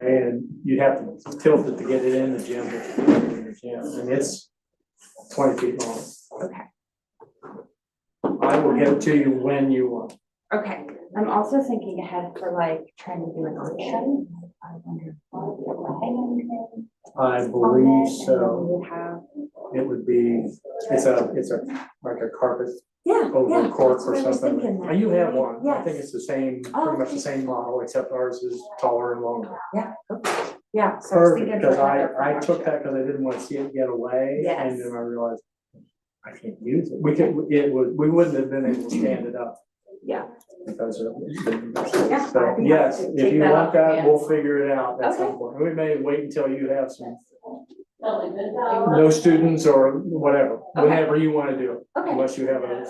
and you'd have to tilt it to get it in the gym, and it's 20 feet long. Okay. I will get it to you when you want. Okay. I'm also thinking ahead for like trying to do an art show. I wonder if I'll be able to hang anything. I believe so. We would have. It would be, it's a like a carpet over cork or something. You have one. I think it's the same, pretty much the same model, except ours is taller and longer. Yeah. Okay. Yeah. So Perfect, because I took that because I didn't want to see it get away, Yes. and then I realized I can't use it. We wouldn't have been able to stand it up. Yeah. Because of Yeah, so yes, if you want that, we'll figure it out at some point. We may wait until you have some no students or whatever, whenever you want to do it, unless you have a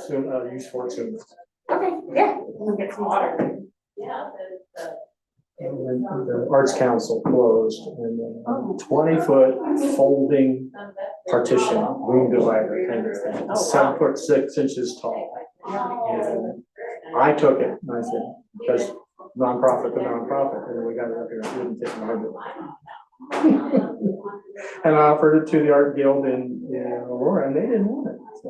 use for it soon. Okay, yeah, we'll get some water. Yeah. And then the Arts Council closed, and then 20-foot folding partition, room divider kind of thing, 7'6" tall. And I took it, and I said, because nonprofit to nonprofit, and we got it up here, it wouldn't take my bill. And I offered it to the Art Guild in Aurora, and they didn't want it. So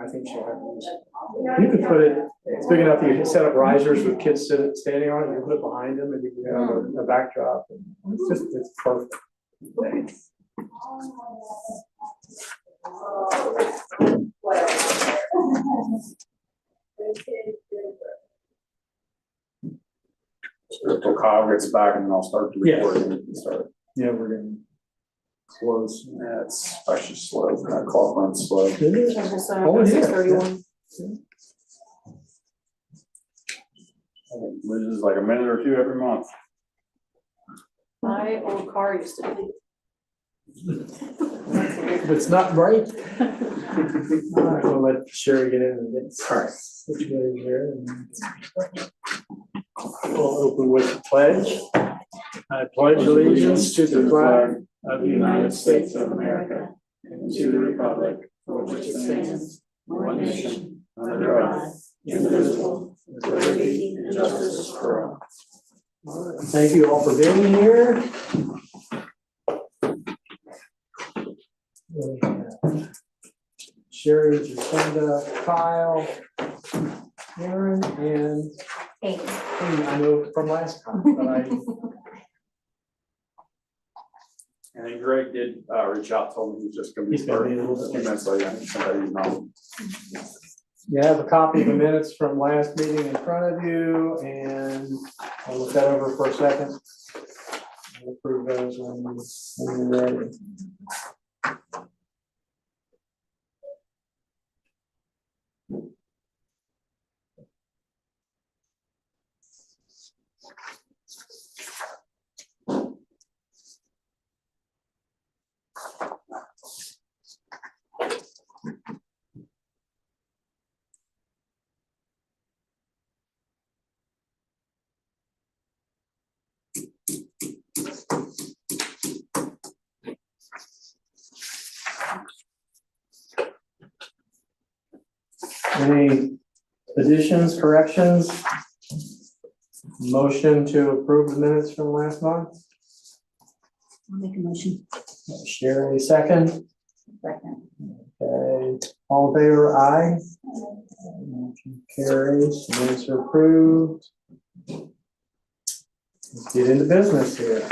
I think she'll have to use it. You could put it, it's big enough, you can set up risers with kids standing on it, you can put it behind them, and you can have a backdrop. It's perfect. So Kyle gets back and then I'll start the recording and start. Yeah, we're getting close. Yeah, it's actually slow. That clock runs slow. It is. Oh, it is. 6:31. It loses like a minute or two every month. My old car used to be. If it's not bright. All right, we'll let Sherry get in and get situated here. We'll open with the pledge. I pledge allegiance to the flag of the United States of America and to the republic for which it stands, one nation, under God, indivisible, with liberty and justice for all. All right, thank you all for being here. Sherry, Jacinda, Kyle, Aaron, and Amy. I know from last time, but And then Greg did reach out, told me he's just gonna be He's gonna be starting a a little few minutes later. Somebody know. you have a copy of the minutes from last meeting in front of you, and I'll look that over for a second. We'll approve those when you're ready. Any additions, corrections? Motion to approve the minutes from last month? I'll make a motion. Sherry, second. Second. Okay, all in favor, aye. Motion carries, minutes are approved. Let's get into business here.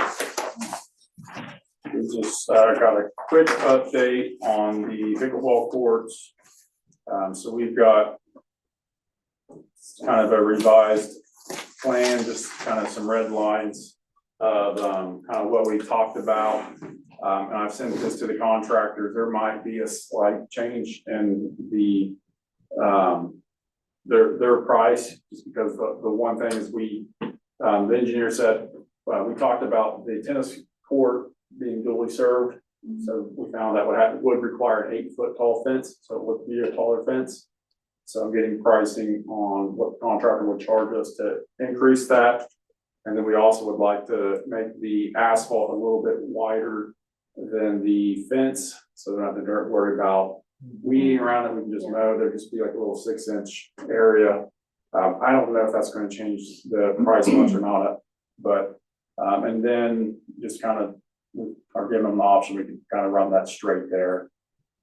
We just got a quick update on the pickleball courts. So we've got kind of a revised plan, just kind of some red lines of kind of what we talked about. And I've sent this to the contractors. There might be a slight change in the their price, just because the one thing is the engineer said, we talked about the tennis court being duly served. So we found that would require an 8-foot tall fence, so it would be a taller fence. So I'm getting pricing on what the contractor would charge us to increase that. And then we also would like to make the asphalt a little bit wider than the fence, so not to worry about weeding around it. We can just mow. There'd just be like a little 6-inch area. I don't know if that's going to change the price much or not, but And then just kind of, are giving them the option, we can kind of run that straight there.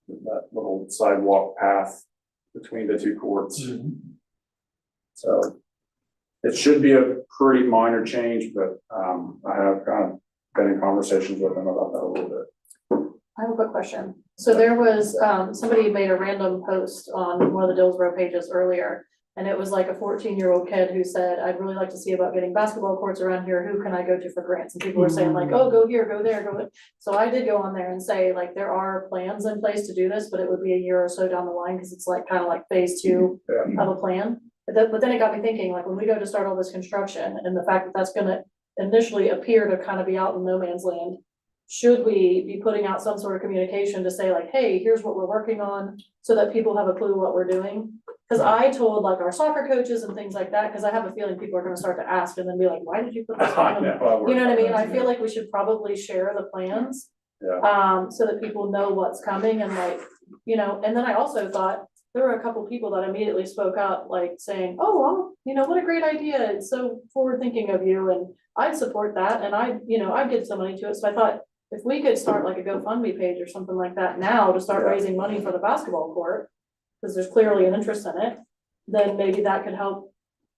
That little sidewalk path between the two courts. So it should be a pretty minor change, but I have kind of been in conversations with them about that a little bit. I have a quick question. So there was, somebody made a random post on one of the Dillsboro pages earlier. And it was like a 14-year-old kid who said, I'd really like to see about getting basketball courts around here. Who can I go to for grants? And people were saying like, oh, go here, go there, go there. So I did go on there and say like, there are plans in place to do this, but it would be a year or so down the line because it's like kind of like phase 2 of a plan. But then it got me thinking, like when we go to start all this construction and the fact that that's gonna initially appear to kind of be out in no man's land, should we be putting out some sort of communication to say like, hey, here's what we're working on so that people have a clue what we're doing? Because I told like our soccer coaches and things like that, because I have a feeling people are gonna start to ask and then be like, why did you put this on? You know what I mean? I feel like we should probably share the plans. So that people know what's coming and like, you know, and then I also thought there were a couple people that immediately spoke up, like saying, oh, well, you know, what a great idea. It's so forward thinking of you. And I'd support that. And I'd give some money to it. So I thought if we could start like a GoFundMe page or something like that now to start raising money for the basketball court, because there's clearly an interest in it, then maybe that could help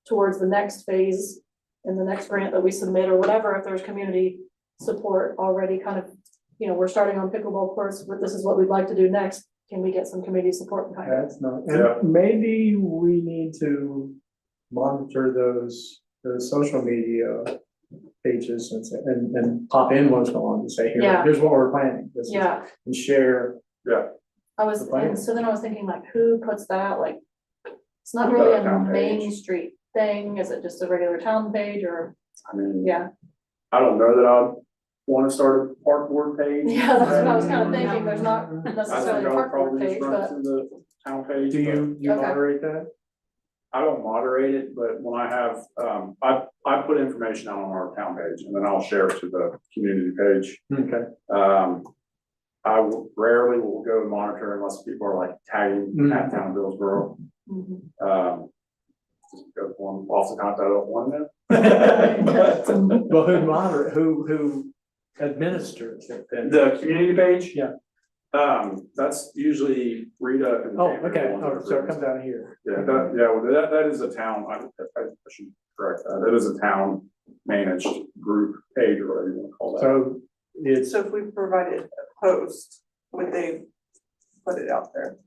towards the next phase in the next grant that we submit or whatever. If there's community support already kind of, you know, we're starting on pickleball courts, but this is what we'd like to do next. Can we get some community support behind it? That's not, and maybe we need to monitor those social media pages and pop in once in a while and say, here's what we're planning. And share. And so then I was thinking like, who puts that out? Like, it's not really a main street thing. Is it just a regular town page or? I mean, I don't know that I'd want to start a park board page. Yeah, that's what I was kind of thinking. There's not necessarily a park board page, but. The town page. Do you moderate that? I don't moderate it, but when I have, I put information out on our town page and then I'll share it to the community page. Okay. I rarely will go monitor unless people are like tagging at town of Dillsboro. Just because lots of times I don't want them. Well, who moderate, who administers it then? The community page? Yeah. That's usually Rita and. Oh, okay, so it comes out here. Yeah, that is a town, I should correct that, that is a town managed group page or whatever you want to call that. So it's. So if we provided a post, would they put it out there?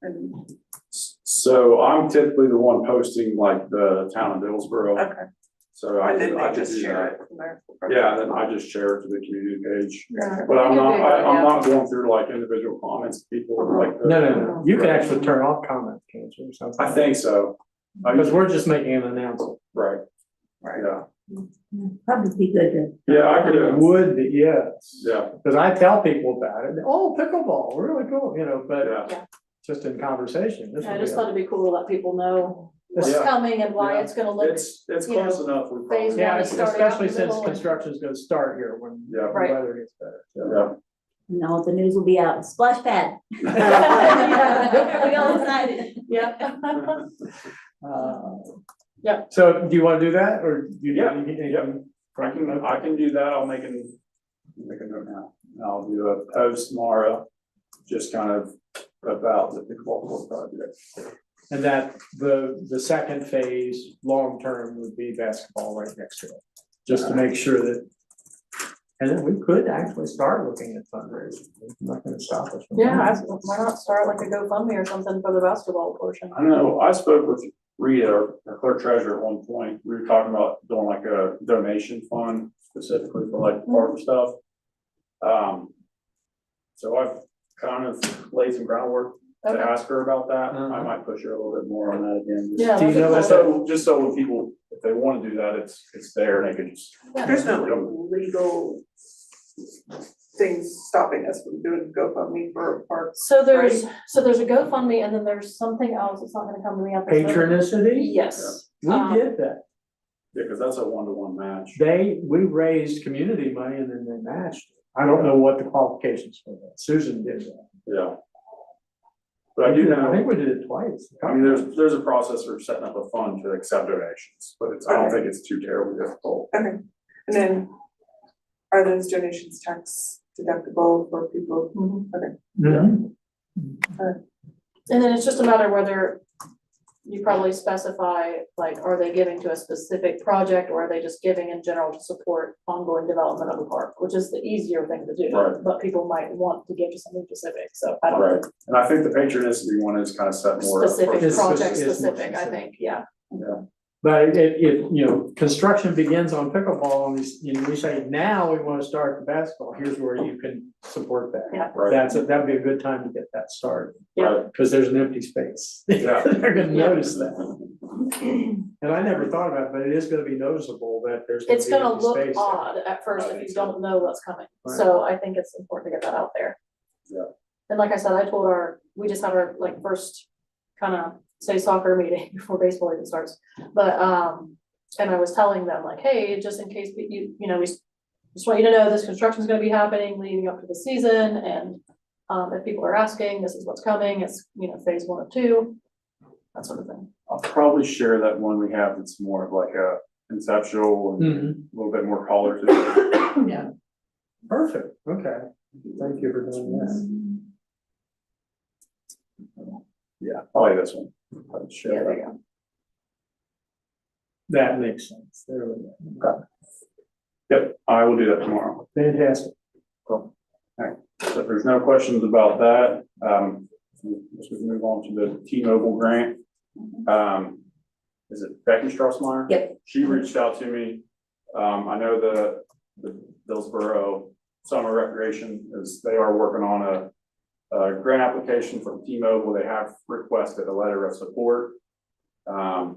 And so I'm typically the one posting like the town of Dillsboro. okay. So I could just share it from there. Yeah, then I just share it to the community page. Yeah. But I'm not going through like individual comments, people like. No. You can actually turn off comments, can't you, or something? I think so. Because we're just making an announcement. Right. Right. Yeah. Probably be good to. Yeah, I could. It would be, yes. Yeah. Because I tell people about it, oh, pickleball, really cool, you know, but Yeah. just in conversation. I just thought it'd be cool to let people know what's coming and why it's gonna look. It's close enough. We phase probably. one. Yeah, is starting out especially in the since middle and- construction's gonna start here when the Right. weather gets better. So. Yeah. No, the news will be out, splash pad. We all excited. Yep. Yeah. So do you want to do that or? I can do that. I'll make a note now. I'll do a post tomorrow, just kind of about the pickleball project. And that the second phase, long-term would be basketball right next to it, just to make sure that. And then we could actually start looking at fundraising. It's not gonna stop us. from Yeah, doing why not start like a GoFundMe or something for the basketball portion? I know, I spoke with Rita, our clerk treasurer at one point. We were talking about doing like a donation fund specifically for like park stuff. So I've kind of laid some groundwork to ask her about that. I might push her a little bit more on that again. Yeah. Do you know that's Just so when people, if they want to do that, it's there, they can just. There's no like, legal things stopping us from doing GoFundMe for parks. So there's a GoFundMe and then there's something else. It's not gonna come to me. Patronicity? Yes. We did that. Yeah, because that's a one-to-one match. We raised community money and then they matched it. I don't know what the qualifications for that. Susan did that. Yeah. But I do know. I think we did it twice. I mean, there's a process for setting up a fund to accept donations, but I don't think it's too terribly difficult. Okay, and then Are those donations tax deductible for people? Okay. Mhm. And then it's just a matter whether you probably specify, like, are they giving to a specific project or are they just giving in general to support ongoing development of the park, which is the easier thing to do. Right. But people might want to give to something specific, so I don't know. Right, and I think the patronicity one is kind of set more up. for- Specific, It's- project it's more specific, I specific. think, yeah. But if, you know, construction begins on pickleball and we say, now we want to start the basketball, here's where you can support that. Yeah. Right. That'd be a good time to get that started. Yeah. Because there's an empty space. Yeah. They're gonna Yeah. notice that. And I never thought about it, but it is gonna be noticeable that there's. It's be an gonna empty look space there. odd at first I if think you so. don't know what's coming, Right. so I think it's important to get that out there. Yeah. And like I said, we just had our like first kind of say soccer meeting before baseball even starts, but and I was telling them like, hey, just in case we just want you to know this construction is gonna be happening leading up to the season, and if people are asking, this is what's coming, it's, phase 1 of 2, that sort of thing. I'll probably share that one we have that's more of like a conceptual and Mhm. a little bit more color to it. Yeah. Perfect, okay. Thank you for doing that. Yeah, probably this one. I'll Yeah, share there that. you go. That makes sense. There we go. Yep, I will do that tomorrow. Fantastic. So if there's no questions about that, let's move on to the T-Mobile grant. Is it Becky Strassmeyer? Yep. She reached out to me. I know the Dillsboro Summer Recreation they are working on a grant application from T-Mobile. They have requested a letter of support. I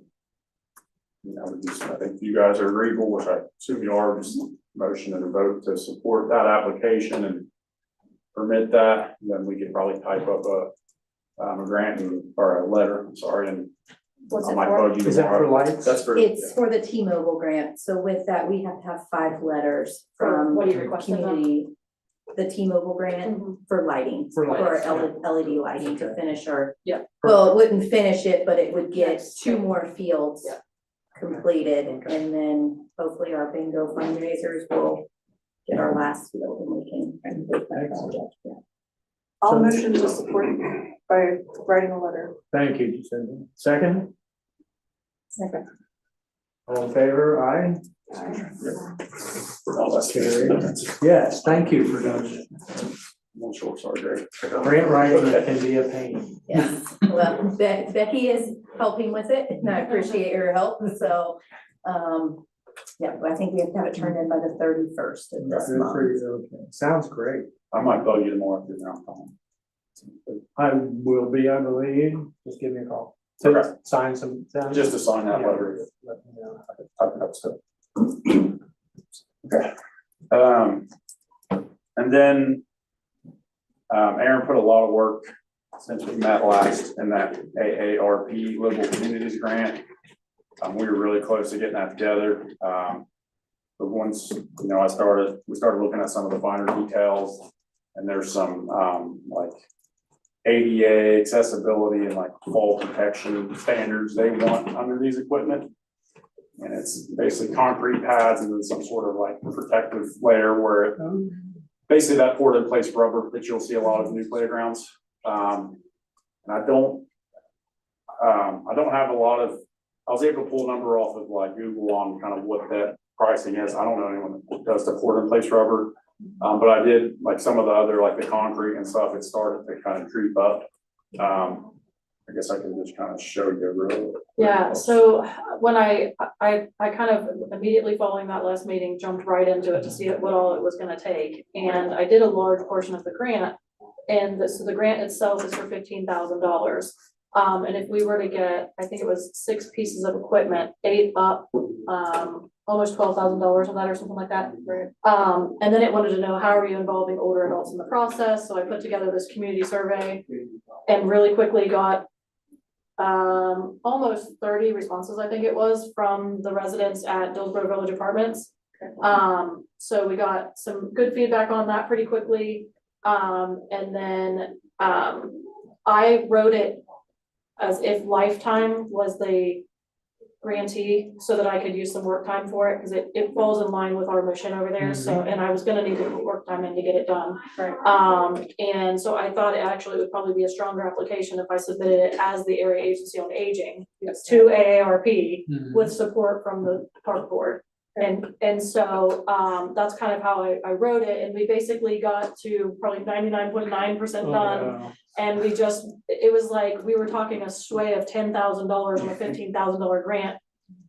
think you guys are agreeable, which I assume you are, just motion and a vote to support that application and permit that, then we could probably type up a grant or a letter, I'm sorry, and What's I it might for? bug you Is that for tomorrow. lights? That's for. It's for the T-Mobile grant, so with that, we have to have 5 letters from What are you requesting then? community. The T-Mobile grant Mhm. for lighting, For for lights, LED lighting to finish our. Yeah. Well, it wouldn't finish it, but it would get Next 2 step. more fields. Yeah. Completed, Okay. and then hopefully our bingo fundraisers will get our last field and we can complete that project. Yeah. I'll motion to support by writing a letter. Thank you, Jacinda. Second, Okay. all in favor, aye? Oh, that's Carried. Yes, thank you for doing it. I'm sure, sorry, Greg. Grant writing can be a pain. Yes, well, Becky is helping with it, and I appreciate your help, so, yeah, but I think we have to have it turned in by the 31st of this Good month. for you, okay. Sounds great. I might bug you tomorrow if you're not calling. I will be, I believe, just give me a call. Okay. To sign some. Just to sign that Yeah. letter. Let me know. Type it up still. Okay. And then, Aaron put a lot of work since we met last in that AARP Livable Communities Grant. We were really close to getting that together. But once, we started looking at some of the finer details, and there's some, like ADA accessibility and like fall protection standards they want under these equipment. And it's basically concrete pads and then some sort of like protective layer where it, basically that poured in place rubber that you'll see a lot of new playgrounds. And I don't have a lot of, I was able to pull a number off of like Google on kind of what that pricing is. I don't know anyone that does the poured in place rubber. But I did like some of the other, like the concrete and stuff, it started to kind of creep up. I guess I can just kind of show you real. Yeah, so when I kind of immediately following that last meeting, jumped right into it to see what all it was gonna take. And I did a large portion of the grant, and so the grant itself is for $15,000. And if we were to get, I think it was 6 pieces of equipment, 8 up, almost $12,000 on that or something like that. And then it wanted to know, how are you involving older adults in the process? So I put together this community survey and really quickly got almost 30 responses, I think it was, from the residents at Dillsboro Village Apartments. So we got some good feedback on that pretty quickly. And then I wrote it as if Lifetime was the grantee so that I could use some work time for it, because it falls in line with our mission over there, so, and I was gonna need to put work time in to get it done. Right. And so I thought it actually would probably be a stronger application if I submitted it as the Area Agency on Aging Yes. to AARP Mhm. with support from the park board. And so, that's kind of how I wrote it, and we basically got to probably 99.9% Oh, done. yeah. And it was like, we were talking a sway of $10,000 on a $15,000 grant,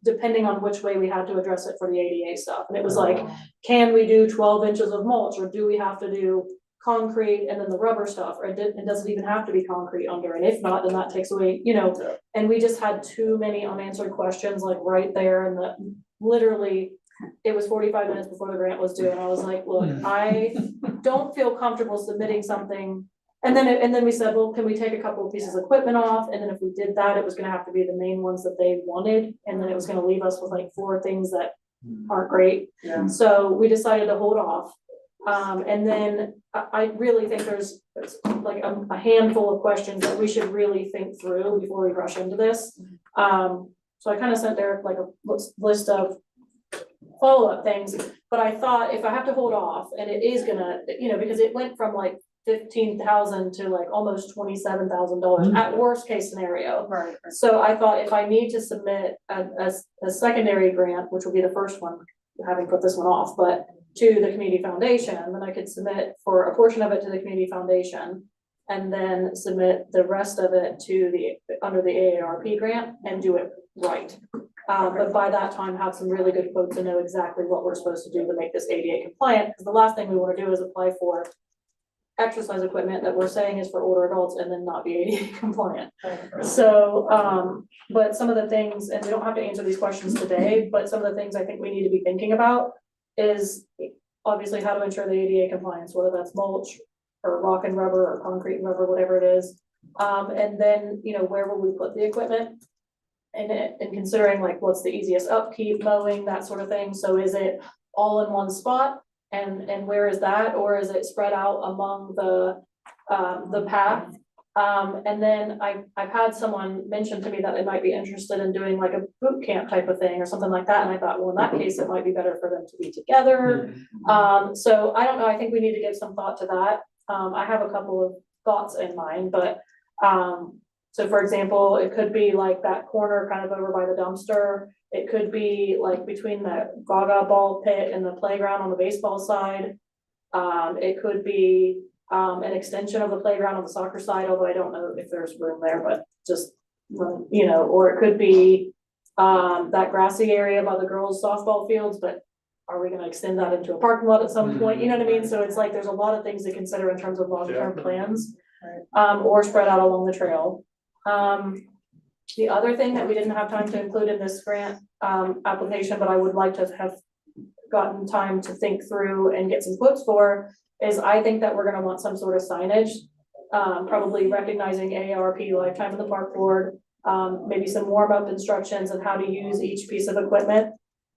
depending on which way we had to address it for the ADA stuff. And it was like, can we do 12 inches of mulch, or do we have to do concrete and then the rubber stuff, or it doesn't even have to be concrete under, and if not, then that takes away, and we just had too many unanswered questions, like right there, and literally, it was 45 minutes before the grant was due, and I was like, look, I don't feel comfortable submitting something. And then we said, well, can we take a couple of pieces of equipment off? And then if we did that, it was gonna have to be the main ones that they wanted, and then it was gonna leave us with like 4 things that aren't great. Yeah. So we decided to hold off. And then I really think there's like a handful of questions that we should really think through before we rush into this. So I kind of sent Derek like a list of follow-up things, but I thought if I have to hold off, and it is gonna, because it went from like 15,000 to like almost $27,000 at worst case scenario. Right. So I thought if I need to submit a secondary grant, which will be the first one, having put this one off, but to the community foundation, then I could submit for a portion of it to the community foundation, and then submit the rest of it to under the AARP grant and do it right. But by that time, have some really good quotes and know exactly what we're supposed to do to make this ADA compliant, because the last thing we want to do is apply for exercise equipment that we're saying is for older adults and then not be ADA compliant. So, but some of the things, and we don't have to answer these questions today, but some of the things I think we need to be thinking about is obviously how to ensure the ADA compliance, whether that's mulch or rock and rubber or concrete and rubber, whatever it is. And then, where will we put the equipment? And considering like what's the easiest upkeep, mowing, that sort of thing. So is it all in one spot? And where is that? Or is it spread out among the path? And then I've had someone mention to me that they might be interested in doing like a boot camp type of thing or something like that. And I thought, well, in that case, it might be better for them to be together. So I don't know. I think we need to give some thought to that. I have a couple of thoughts in mind, but so for example, it could be like that corner kind of over by the dumpster. It could be like between the gaga ball pit and the playground on the baseball side. It could be an extension of the playground on the soccer side, although I don't know if there's room there, but just, or it could be that grassy area by the girls' softball fields, but are we gonna extend that into a parking lot at some point? You know what I mean? So it's like, there's a lot of things to consider in terms of long-term plans, or spread out along the trail. The other thing that we didn't have time to include in this grant application, but I would like to have gotten time to think through and get some quotes for, is I think that we're gonna want some sort of signage, probably recognizing AARP lifetime in the park board, maybe some warm-up instructions on how to use each piece of equipment.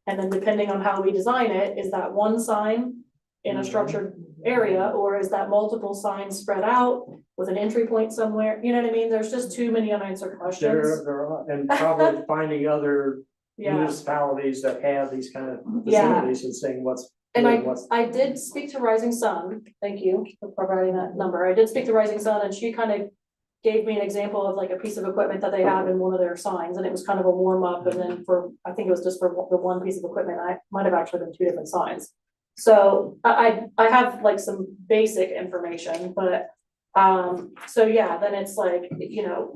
And then depending on how we design it, is that one sign in a structured area, or is that multiple signs spread out with an entry point somewhere? You know what I mean? There's just too many unanswered questions. There are, and probably finding other Yeah, municipalities that have these kind of Yeah. facilities and saying what's. and what's- I did speak to Rising Sun, thank you for providing that number. I did speak to Rising Sun, and she kind of gave me an example of like a piece of equipment that they have in one of their signs, and it was kind of a warm up, and then I think it was just for the one piece of equipment. I might have actually been 2 different signs. So I have like some basic information, but so yeah, then it's like,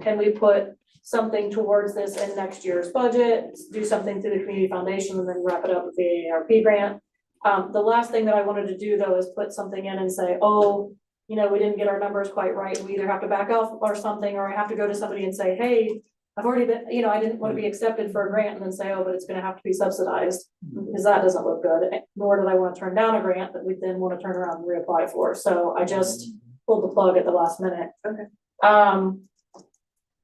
can we put something towards this in next year's budget, do something through the community foundation, and then wrap it up with the AARP grant. The last thing that I wanted to do though is put something in and say, oh, we didn't get our numbers quite right, and we either have to back off or something, or I have to go to somebody and say, hey, I've already been, I didn't want to be accepted for a grant and then say, oh, but it's gonna have to be subsidized, because that doesn't look good, nor did I want to turn down a grant that we then want to turn around and reapply for. So I just pulled the plug at the last minute. Okay.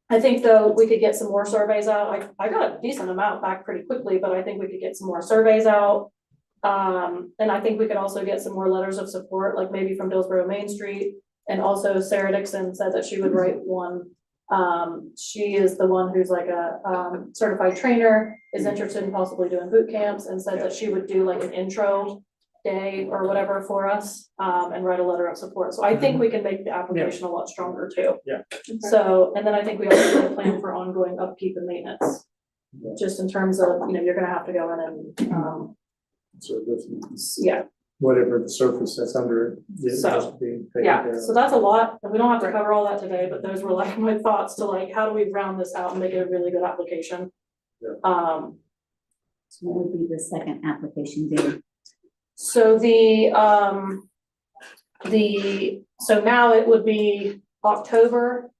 I think though, we could get some more surveys out. I got a decent amount back pretty quickly, but I think we could get some more surveys out. And I think we could also get some more letters of support, like maybe from Dillsboro Main Street. And also Sarah Dixon said that she would write one She is the one who's like a, certified trainer, is interested in possibly doing boot camps, and said that she would do like an intro day or whatever for us, and write a letter of support. So I think we can make the application a lot stronger too. Yeah. So, and then I think we also need a plan for ongoing upkeep and maintenance. Just in terms of, you're gonna have to go in and, So this, yeah, whatever the surface that's under it, it So, has to be taken yeah, care of. so that's a lot, and we don't have to cover all that today, but those were like my thoughts to like, how do we round this out and make it a really good application? Yeah. So what would be the second application date? So so now it would be October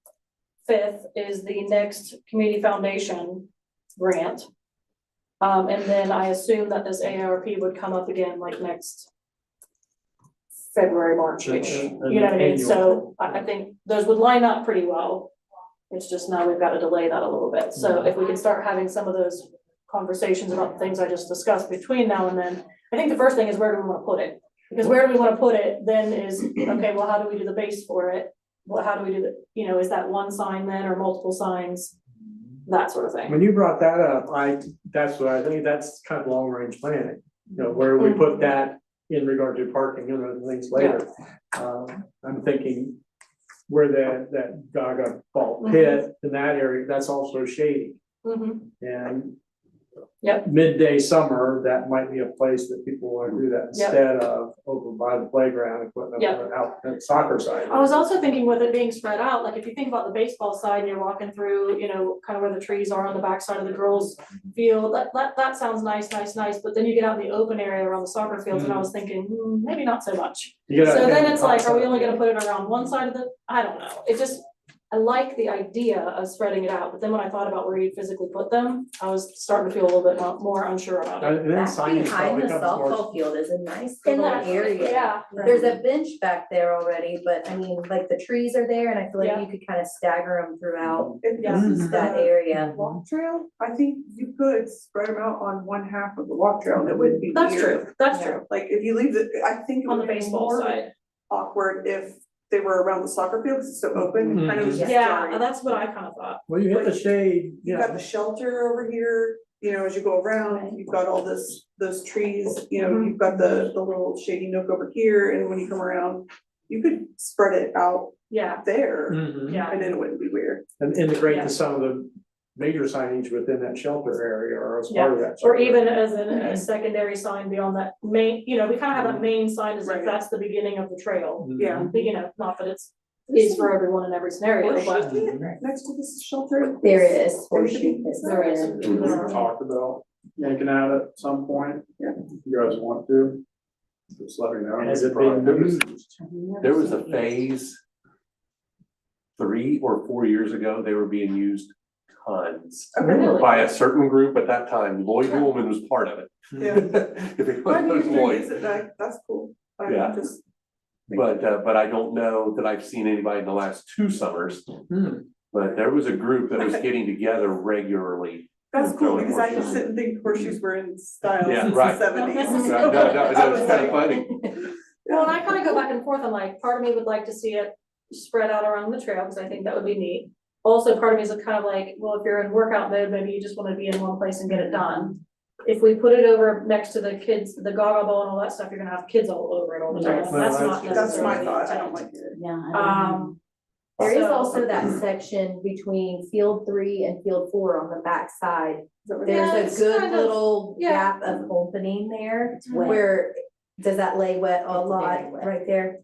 5th is the next community foundation grant. And then I assume that this AARP would come up again like next February, March-ish, you know what I mean? So I think those would line up pretty well. It's just now we've got to delay that a little bit. So if we can start having some of those conversations about the things I just discussed between now and then, I think the first thing is where do we want to put it? Because where do we want to put it then is, okay, well, how do we do the base for it? Well, how do we do the, is that one sign then or multiple signs? That sort of thing. When you brought that up, that's what I think, that's kind of long range planning, where we put that in regard to parking and other things later. I'm thinking where that Gaga ball pit in that area, that's also shady. And midday summer, that might be a place that people want to do that instead of over by the playground equipment out at the soccer side. I was also thinking with it being spread out, like if you think about the baseball side and you're walking through, kind of where the trees are on the backside of the girls' field, that sounds nice, but then you get out in the open area around the soccer fields and I was thinking, maybe not so much. So then it's like, are we only gonna put it around one side of I don't know. It just, I like the idea of spreading it out, but then when I thought about where you physically put them, I was starting to feel a little bit more unsure about it. And then Back signage behind probably the comes more. softball field is a nice In little that area. Yeah. There's a bench back there already, but I mean, like the trees are there and I feel like you could kind of stagger them throughout If this is that the area. walk trail, I think you could spread them out on one half of the walk trail, and it wouldn't be That's weird. true, that's Yeah. true, Like, if you leave I think it on would the be baseball more side. awkward if they were around the soccer field, 'cause it's so open, kind of just Yeah, jarring. that's what I kind of thought. Well, you hit the shade, You've got the shelter over here, as you go around, you've got all those trees, you've got the little shady nook over here, and when you come around, you could spread it out Yeah, there, yeah. and then it wouldn't be weird. And integrate Yeah. some of the major signage within that shelter area or as Yeah, part of that. or shelter. even as a secondary sign beyond that main, we kind of have that main sign as if Right. that's the beginning of the trail. Yeah. But, not that it's for everyone in every scenario, but Next to this shelter. There is. There should be. there is. We talked about yanking out at some point. Yeah. If you guys want to, just let me know. Has it been used? There was a phase 3 or 4 years ago, they were being used tons Really? by a certain group at that time. Lloyd Woolman was part of it. Yeah. If it Well, I mean, was if they're Lloyd. using that, that's cool. Yeah. Just. But I don't know that I've seen anybody in the last 2 summers. But there was a group that was getting together regularly. That's cool, Throwing because I just horseshoes. didn't think horseshoes were in style Yeah, since the right. seventies. No, it's kind of funny. Well, and I kind of go back and forth, I'm like, part of me would like to see it spread out around the trail, because I think that would be neat. Also, part of me is kind of like, well, if you're in workout mode, maybe you just want to be in one place and get it done. If we put it over next to the kids, the gaga ball and all that stuff, you're gonna have kids all over it all the time. Yes. That's Well, not that's That's my necessarily thought, I the don't intent. like it. Yeah. I don't know. There is So- also that section between field 3 and field 4 on the back side. Yeah, There's it's a good kind of- little yeah. gap of opening there It's wet. where, does that lay wet a It's lot very wet. right there?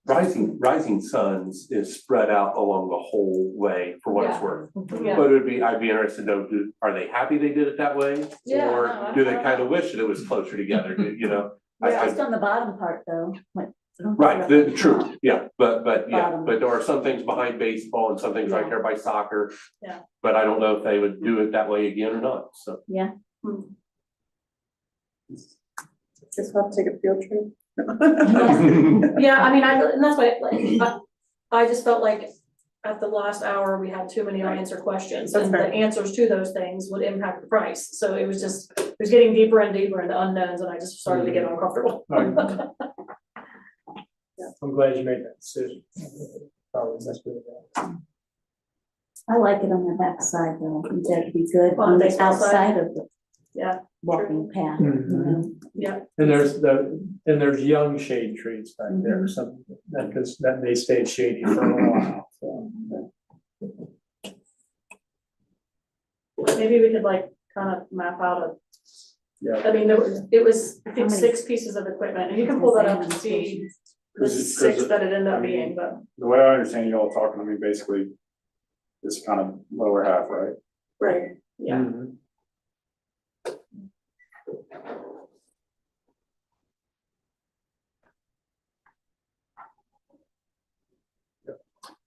Rising Suns is spread out along the whole way for what it's Yeah. worth. Yeah. But I'd be interested to know, are they happy they did it that way? Yeah, no, Or I do they don't kind know. of wish that it was closer together, I- Just on the bottom part though. Right, the truth, yeah, but Bottom. but there are some things behind baseball and some things right Yeah. there by soccer. Yeah. But I don't know if they would do it that way again or not, so. Yeah. Just have to take a field trip. Yeah, I mean, and that's why, I just felt like at the last hour, we had too many unanswered questions, That's and the fair. answers to those things would impact the price. So it was getting deeper and deeper in the unknowns, and I just started to get uncomfortable. I'm glad you made that decision. Probably that's good. I like it on the backside though, I think that'd be good On on the the baseball side? outside of the Yeah, walking path, you know. yeah. And there's young shade trees back there, some, that may stay shady for a while, so. Maybe we could like kind of map out a. Yeah. I mean, it was, I think, How many- 6 pieces of equipment, and you can pull that up and see the Cause it- 6 cause it- that it ended I up mean, being, but. The way I understand you all talking, I mean, basically, this kind of lower half, right? Right. Yeah. Mhm.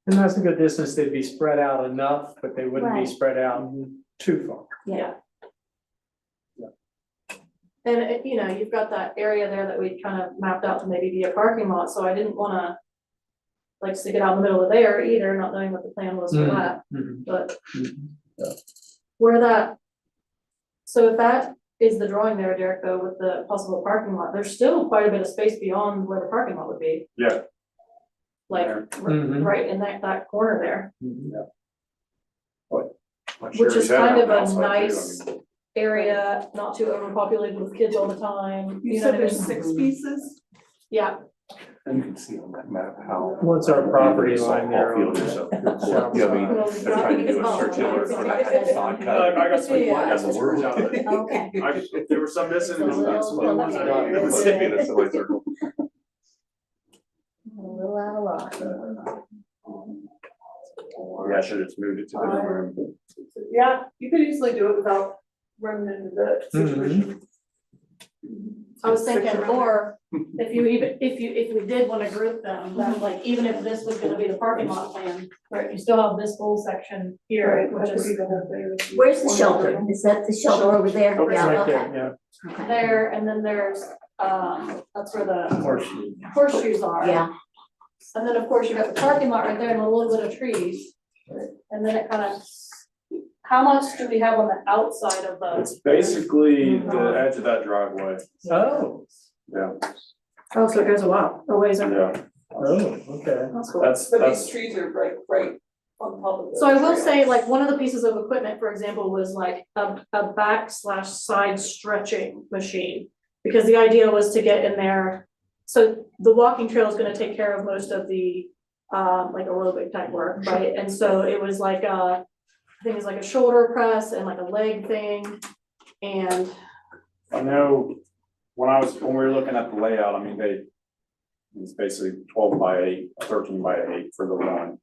And that's a good distance, they'd be spread out enough, but they wouldn't be Right. spread out too far. Yeah. And you know, you've got that area there that we kind of mapped out to maybe be a parking lot, so I didn't wanna like stick it out in the middle of there either, not knowing what the plan was for that, Mhm. but Mhm. where that. So if that is the drawing there, Derek, though, with the possible parking lot, there's still quite a bit of space beyond where the parking lot would be. Yeah. Like, There. Mhm. right in that corner there, Mhm. Like which Sherry is said, kind on of the a outside, too, I nice mean, area, not too overpopulated with kids all the time, You you know said what I mean? there's 6 pieces? Yeah, And you can see on that map how. What's our property line Softball there? field is up. Yeah. Yeah, I mean, they're trying to do a circular, or that facade cut. I got some, I got some screws out of it. Okay. If there was some missing, it was It's a some little other ones I got. complicated. It was- Mississippi in a semicircle. A little out of line. Yeah, I should have just moved it to the other room. Yeah, you could easily do it without running into the situation. I was thinking, Six around or if we did wanna group them, then like, even if this was gonna be the parking lot plan, right, you still have this whole section here, Right, which which would be is the whole thing. Where's the shelter? Is that the shelter over there? Okay. Yeah, Right okay. there, Okay. there, and then there's, that's where yeah. the Horseshoe. horseshoes are. Yeah, And then, of course, you got the parking lot right there and a little bit of trees. And then it kind of, how much do we have on the outside of the? It's basically the edge of that driveway, Oh, yeah, Oh, so it goes a lot, a ways over. yeah, oh, okay. That's cool. But these that's, trees are right on top of the. So I will trail. say, like, one of the pieces of equipment, for example, was like a back/side stretching machine. Because the idea was to get in there, so the walking trail is gonna take care of most of the, like aerobic type work, right? And so it was like I think it's like a shoulder press and like a leg thing. And I know, when we were looking at the layout, I mean, it's basically 12 by 8, 13 by 8 for the one.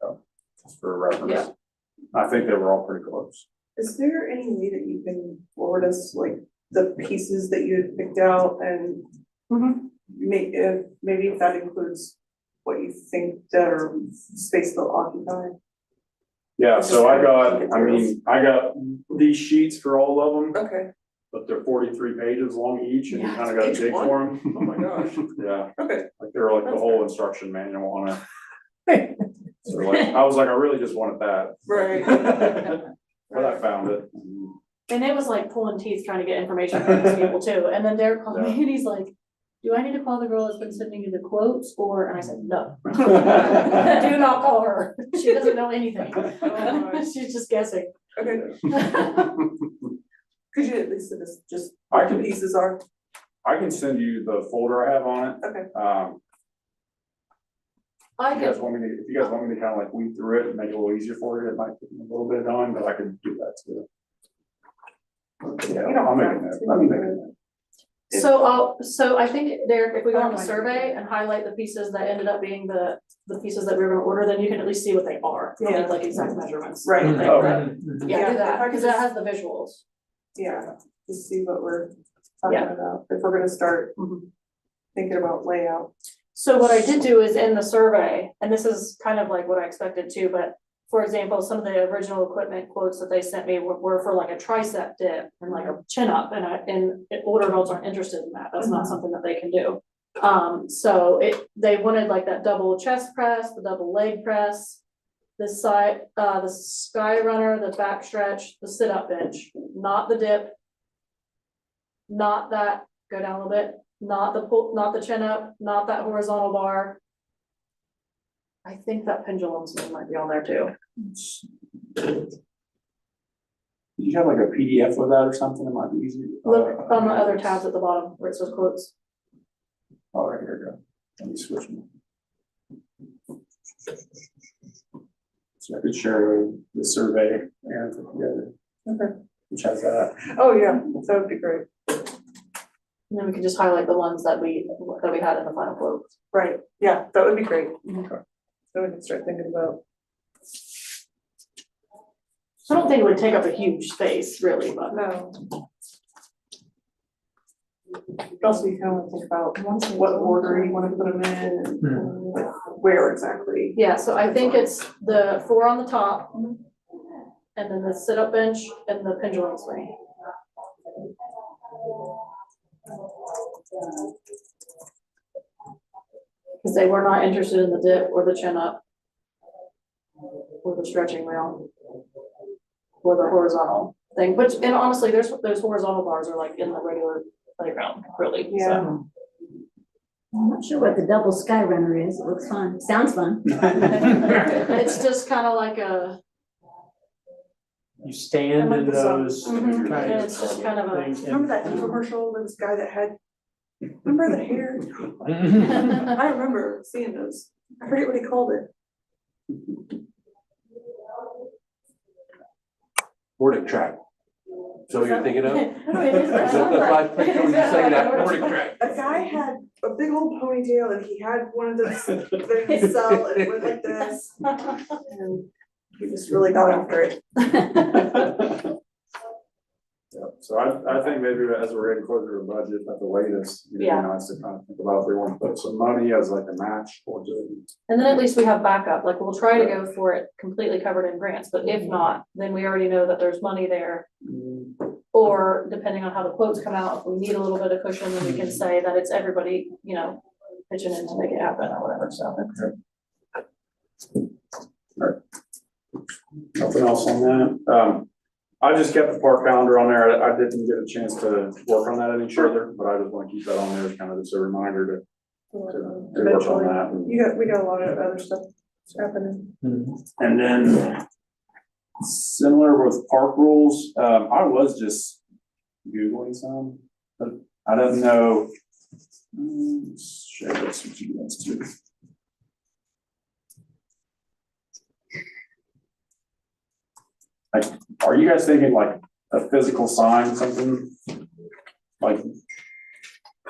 So, just for reference. Yeah. I think they were all pretty close. Is there any way that you can forward us like the pieces that you had picked out and maybe if that includes what you think that are space they'll occupy? Yeah, so I got these sheets for all of them, Okay, but they're 43 pages long each, and you Yeah. kind of got to Each dig one? for them. oh my gosh, Yeah, okay. like they're like the whole instruction manual on it. So like, I was like, I really just wanted that. Right. But I found it. And it was like pulling teeth trying to get information from these people too, and then Derek called me and he's like, do I need to call the girl that's been sending you the quotes, or, and I said, no. Do not call her, she doesn't know anything, my. she's just guessing. Okay, could you at least send us just I what the can, pieces are? I can send you the folder I have on it. Okay. I If you guys could, want me to, if you guys want me to kind of like weed through it and make it a little easier for you, it might take me a little bit of time, but I can do that too. Yeah, You don't I'll make have it, to. let me make it. so I think, Derek, if we go on the survey and highlight the pieces that ended up being the pieces that we were gonna order, then you can at least see what they are, you don't need like exact measurements. Right. Okay, Oh, right. Mhm. Yeah, Yeah, do if that, I could because that just- has the visuals. Yeah, just see what we're talking Yeah. about, if we're gonna start thinking about layout. So what I did do is in the survey, and this is kind of like what I expected too, but for example, some of the original equipment quotes that they sent me were for like a tricep dip and like a chin up, and order adults aren't interested in that, that's not something that they can do. So they wanted like that double chest press, the double leg press, the side, the sky runner, the back stretch, the sit up bench, not the dip. Not that, go down a little bit, not the pull, not the chin up, not that horizontal bar. I think that pendulum thing might be on there too. Do you have like a PDF of that or something? It might be easier. Look on the other tabs at the bottom where it says quotes. All right, here we go. Let me switch them. So I could share the survey and put together. Okay. Which has that. Oh, yeah, that would be great. And then we can just highlight the ones that we had in the final quote. Right, yeah, that would be great. Okay. So we can start thinking about. I don't think it would take up a huge space really, but. No. Also, you kind of think about what order you want to put them in, and like where exactly. Yeah, so I think it's the 4 on the top. And then the sit-up bench and the pendulum swing. Because they were not interested in the dip or the chin up. Or the stretching wheel. Or the horizontal thing, which, and honestly, those horizontal bars are like in the regular playground, really, Yeah. so. I'm not sure what the double sky runner is. It looks fun. Sounds fun. It's just kind of like a, You stand in those Mhm. kind and of it's just kind of a. things. Remember that infomercial, there was a guy that had, remember the hair? I remember seeing those. I forget what he called it. Nordic track. So you're thinking of? No, it is that. That's why I picture when you say that, Nordic track. A guy had a big old ponytail and he had one of those things sell and it went like this. And he just really got after it. Yeah, so I think maybe as we're getting closer to the budget at the latest, it'd be Yeah. nice to kind of think about if we want to put some money as like a match or do. And then at least we have backup, like we'll try to go for it completely covered in grants, but if not, then we already know that there's money there. Or depending on how the quotes come out, if we need a little bit of cushion, then we can say that it's everybody, you know, pitching in to make it happen or whatever, so. Nothing else on that. I just kept the park calendar on there. I didn't get a chance to work on that any further, but I just want to keep that on there as kind of just a reminder to work on Eventually. that. And- We got a lot of other stuff happening. And then similar with park rules, I was just Googling some, but I don't know. Share this with you guys too. Like, are you guys thinking like a physical sign, something like?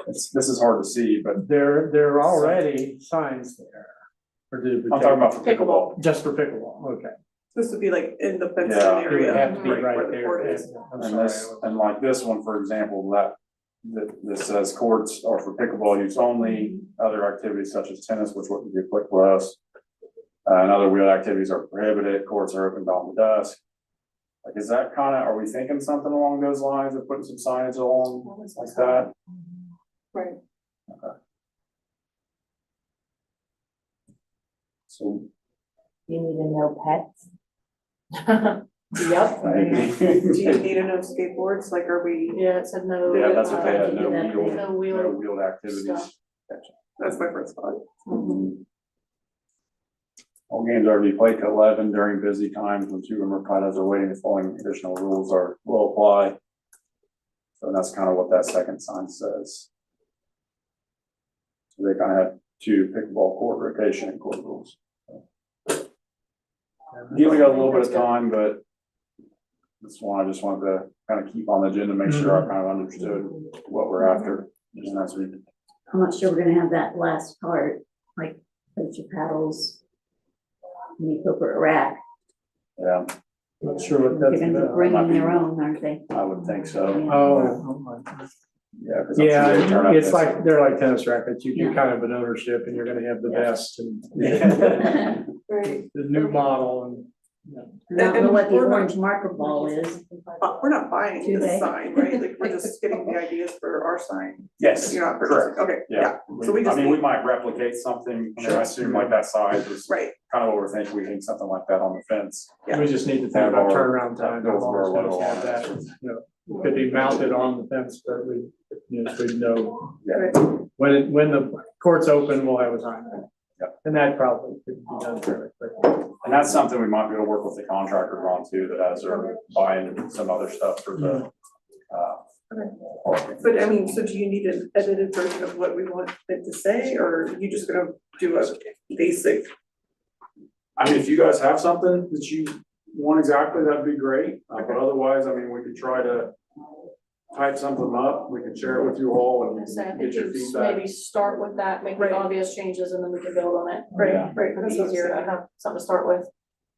This is hard to see, but There are already signs there. Or do we I'm talking about for pickleball. Just for pickleball, okay. This would be like in the fenced in Yeah. It would area. have to be where right the there. court is. I'm And sorry. this, and like this one, for example, that this says courts are for pickleball use only, other activities such as tennis, which wouldn't be applicable to us. And other wheeled activities are prohibited, courts are open dawn to dusk. Like, is that kind of, are we thinking something along those lines of putting some signage along like that? Right. So. You need to know pets. Yep, Do you need to know skateboards? Like, are we, yeah, it said no. Yeah, that's what they had, no Yeah. wheeled, No no wheel. wheeled activities. Stuff. that's my first thought. All games are to be played till 11 during busy times when 2 or more pilots are waiting. The following additional rules will apply. So that's kind of what that second sign says. So they kind of have 2 pickleball court rotation and court rules. He only got a little bit of time, but this one I just wanted to kind of keep on the agenda, make sure I kind of understood what we're after. And as we, I'm not sure we're gonna have that last part, like put your paddles. And you go for a rack. yeah, Not sure what They're that's gonna be about. bringing their own, aren't they? I would think so. Oh my God. Yeah. 'Cause I'm sure they turn Yeah, out it's this- like, they're like tennis rackets. You do Yeah. kind of an ownership and you're gonna have the Yeah. best and Right. the new model and. I don't know what the We're not- orange marker ball is. We're not buying Do the they? sign, right? Like, we're just getting the ideas for our sign. Yes, You're not correct. purchasing, okay, Yeah. yeah. So we I just mean, we need, might replicate something, I mean, I assume like that size is right, kind of what we're thinking, we think something like that on the fence. Yeah. We just need to think Have about our- turnaround time. How long it's gonna have that, you know, it could be mounted on the fence, but we, you know, so we know Yeah. when the court's open, we'll have a time. Yep. And that probably could be done fairly quickly. And that's something we might be able to work with the contractors on too, that has their buy-in to some other stuff for the, But I mean, so do you need an edited version of what we want it to say, or are you just gonna do a basic? I mean, if you guys have something that you want exactly, that'd be great. But otherwise, I mean, we could try to type something up. We could share it with you all and So I get think your you feedback. maybe start with that, make the Right. obvious changes, and then we can build on it. Yeah. Right, It's easier to have something to start with.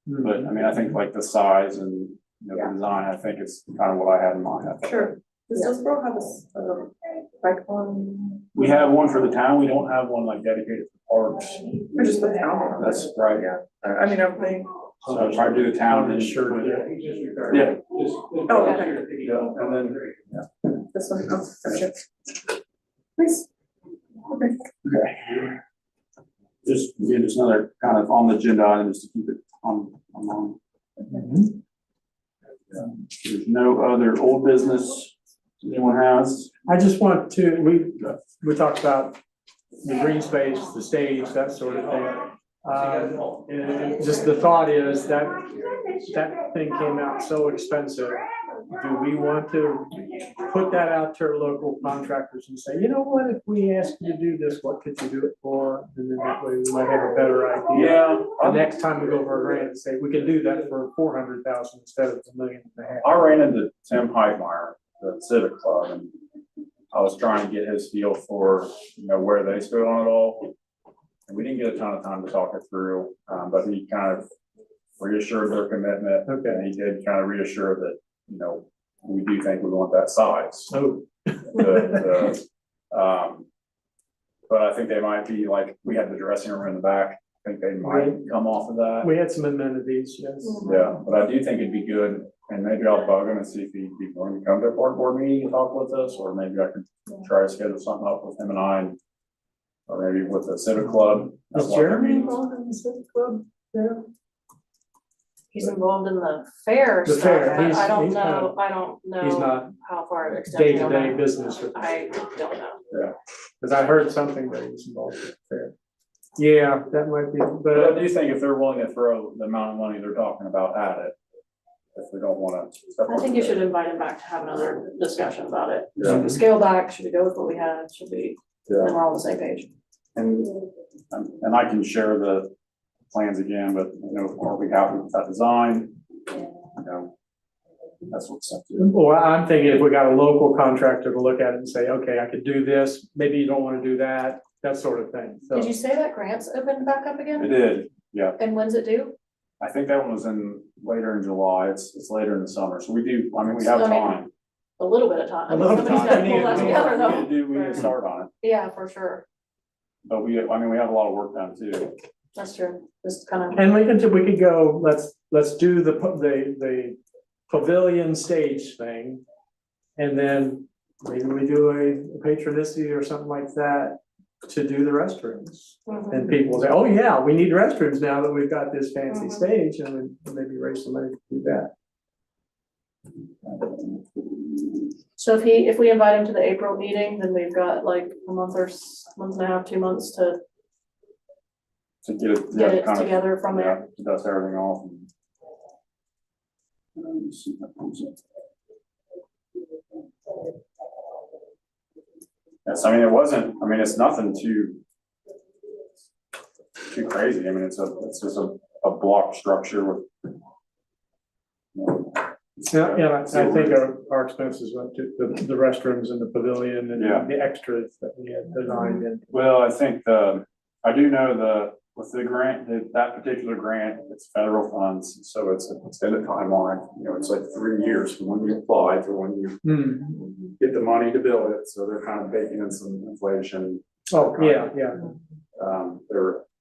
But I mean, I think like the size and, you know, the design, I think it's kind of what I had in mind. I think. Sure. Does Dillsboro have like one, We have one for the town. We don't have one like dedicated to parks. or just the town? That's right. Yeah, I mean, I'm playing, So try to do the town and Sure. Yeah. oh, okay, Yeah, and then, this one, oh, gotcha. Nice. Okay. okay. Just, again, just another kind of on the agenda item, just to keep it on. There's no other old business anyone has. I just want to, we talked about the green space, the stage, that sort of thing. And just the thought is that thing came out so expensive. Do we want to put that out to our local contractors and say, you know what, if we ask you to do this, what could you do it for? And then that way we might have a better idea. Yeah, The next time we go for a grant, say, we can do that for 400,000 instead of $1.5 million. I ran into Tim Heitmeyer, the Civic Club, and I was trying to get his feel for, you know, where they stood on it all. And we didn't get a ton of time to talk it through, but he kind of reassured their commitment. Okay. And he did kind of reassure that, you know, we do think we want that size. Oh, But I think they might be like, we had the dressing room in the back. I think they might come off of that. we had some amenities, yes. Yeah, but I do think it'd be good, and maybe I'll bug him and see if he'd be willing to come to a park board meeting and talk with us, or maybe I could try to schedule something up with him and I, or maybe with the Civic Club. Is Jeremy involved in the Civic Club? Yeah. He's involved in the fair The stuff, fair, but he's- I don't he's know, He's not how far it extends. on day-to-day that. business with, I don't know. because I heard something that he was involved with the fair. Yeah, that might be, But I but do think if they're willing to throw the amount of money they're talking about at it, if we don't wanna. I think you should invite him back to have another discussion about it. Yeah. Should we scale back? Should we go with what we had? Should we, Yeah. then we're all on the same page. And I can share the plans again, but, you know, are we happy with that design? You know, that's what's up to. well, I'm thinking if we got a local contractor to look at it and say, okay, I could do this, maybe you don't want to do that, that sort of thing. So Did you say that grant's opened back up It again? did, yeah. And when's it due? I think that one was later in July. It's later in the summer, so we do, I mean, we have So, I mean, time. A little bit of time. A little Somebody's time. gotta We pull need that to- together though. We need to start on it, Yeah, for sure. but we have a lot of work done too. That's true. Just kind of, And we could go, let's do the pavilion stage thing. And then maybe we do a patronicity or something like that to do the restrooms. And people say, oh yeah, we need restrooms now that we've got this fancy stage, and then maybe raise some money to do that. so if we invite him to the April meeting, then we've got like a month and a half, 2 months to To get it. get it kind of- together from yeah, there. to dust everything off. And see what comes up. Yes, I mean, it's nothing too crazy. I mean, it's just a block structure with. You know, Yeah, I think our expenses went to the restrooms and the pavilion Yeah. and the extras that we had designed in. Well, I think I do know with the grant, that particular grant, it's federal funds, so it's an extended timeline. You know, it's like 3 years from when you apply to when you get the money to build it, so they're kind of baking in some inflation. Oh, yeah.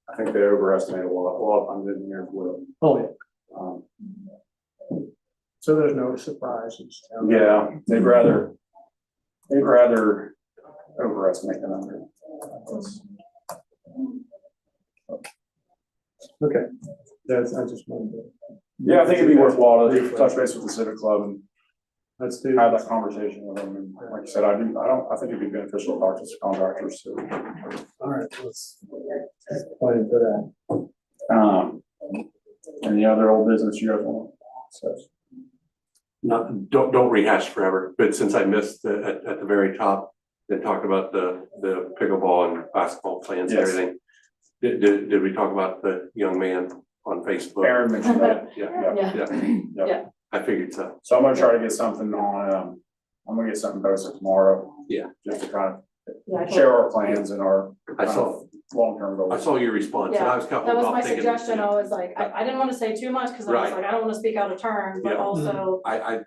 I think they overestimate a lot of funds in here as well. Oh, yeah. So there's no surprises. Yeah, they'd rather overestimate the number. Okay, I just wanted to. Yeah, I think it'd be worthwhile to touch base with the Civic Club and Let's do. have that conversation with them. And like I said, I think it'd be beneficial to talk to some contractors too. All right, Planning for that. Any other old business you guys want to discuss? Not, don't rehash forever, but since I missed at the very top, they talked about the pickleball and basketball plans and Yes. everything. Did we talk about the young man on Facebook? Aaron mentioned that. Yeah, Yeah. Yep. I figured so. So I'm gonna try to get something on, I'm gonna get something posted tomorrow. Yeah. Just to kind Yeah, I of share our plans and our I kind saw, of long-term goals. I saw your response and I was kind That of was off my thinking. suggestion, I was like, I didn't wanna say too much, cause I was Right. like, I don't wanna speak out of turn, but Yeah. also.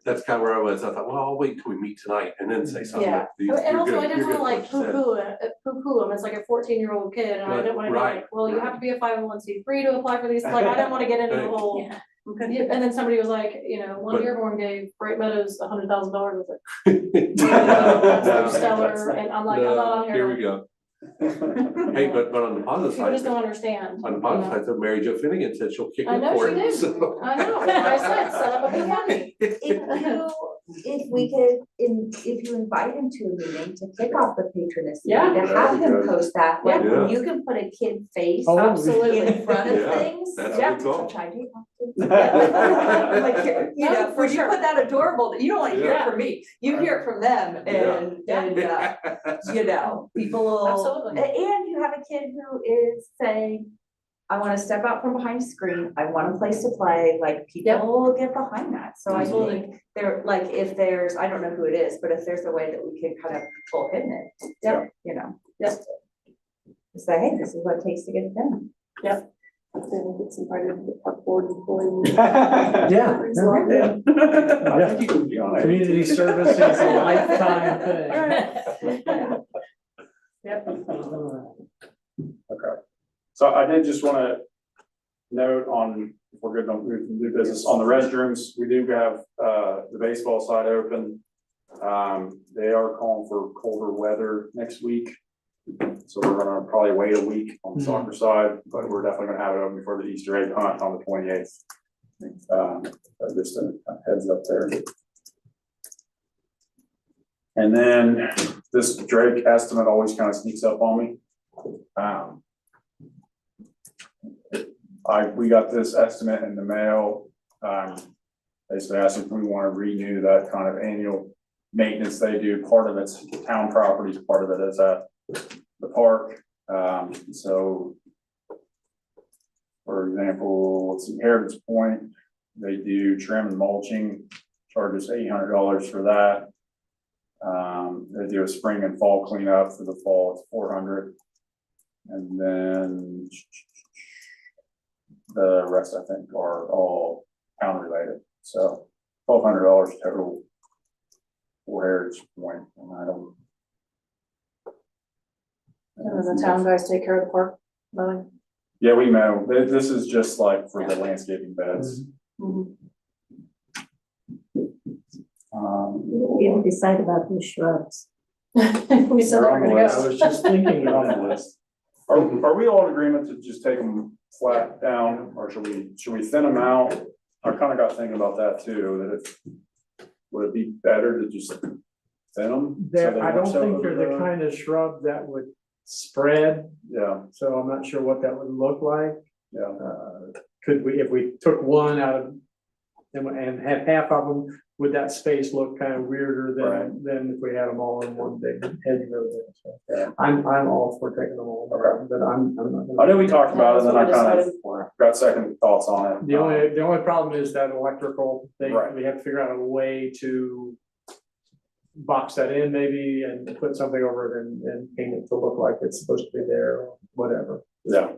That's kind of where I was. I thought, well, I'll wait until we meet tonight and then say something. Yeah, You're and also good- I didn't you're good wanna with like what you said. poo-poo him, it's like a 14-year-old kid, and I didn't wanna be Right. like, well, you have to be a 501c3 to apply for these, like, I didn't wanna get into the whole. Yeah. Yeah, and then somebody was like, one But- Dearborn gave Bright Meadows $100,000, was like, No, that's so stellar, and I'm like, I'm not on Here we here. go. Hey, but on the positive People just side, don't understand. on the you positive know? side, so Mary Jo Finnegan said she'll kick I in know for she it. did. So- I know, I said, set up a big money. If we could, if you invite him to a meeting to kick off the patroness, Yeah. meeting, to have him post that, like, Yeah. you can put a kid face Oh, Absolutely. in front of Yeah, things. that's a Yeah. good call. Which I do have to. Like, you No, know, for when you sure. put that adorable, you don't wanna hear it Yeah. from me, you hear it from them, and, people will. Absolutely. And you have a kid who is saying, I wanna step out from behind a screen, I want a place to play, like, people will get behind that, so I Absolutely. think there, like, if there's, I don't know who it is, but if there's a way that we could kind of pull him in. Yeah. Just say, hey, this is what it takes to get it done. Then it's invited to the park board employee. Yeah. I think you can be on it. Community service is a lifetime thing. Okay. So I did just want to note on, if we're good on new business, on the restrooms, we do have the baseball side open. They are calling for colder weather next week. So we're gonna probably wait a week on the soccer side, but we're definitely gonna have it open for the Easter egg hunt on the 28th. Just a heads up there. And then this Drake estimate always kind of sneaks up on me. We got this estimate in the mail, basically asking if we want to renew that kind of annual maintenance they do. Part of it's town properties, part of it is at the park. So, for example, let's see, Heritage Point, they do trim and mulching, charges $800 for that. They do a spring and fall cleanup for the fall, it's $400. And then the rest, I think, are all town related. So $1,200 total for Heritage Point, and I don't. And then the town guys take care of the park, mowing. Yeah, we mow. This is just like for the landscaping beds. Mhm. We didn't decide about the shrubs. We said they were gonna I go. was just thinking They're on about the that. list. Are we all in agreement to just take them flat down, or should we thin them out? I kind of got thinking about that too, would it be better to just thin them? I don't think they're the kind of shrub that would spread, Yeah, so I'm not sure what that would look like. yeah. Could we, if we took one out of, and had half of them, would that space look kind of weirder than if we had them all in one big hedgerow there? So Yeah. I'm all for taking them all, Okay. but I'm not. I know we talked about it, and then I That's what kind decided of before. got second thoughts on it. The only problem is that electrical thing, Right. we have to figure out a way to box that in maybe and put something over it and paint it to look like it's supposed to be there or whatever. Yeah.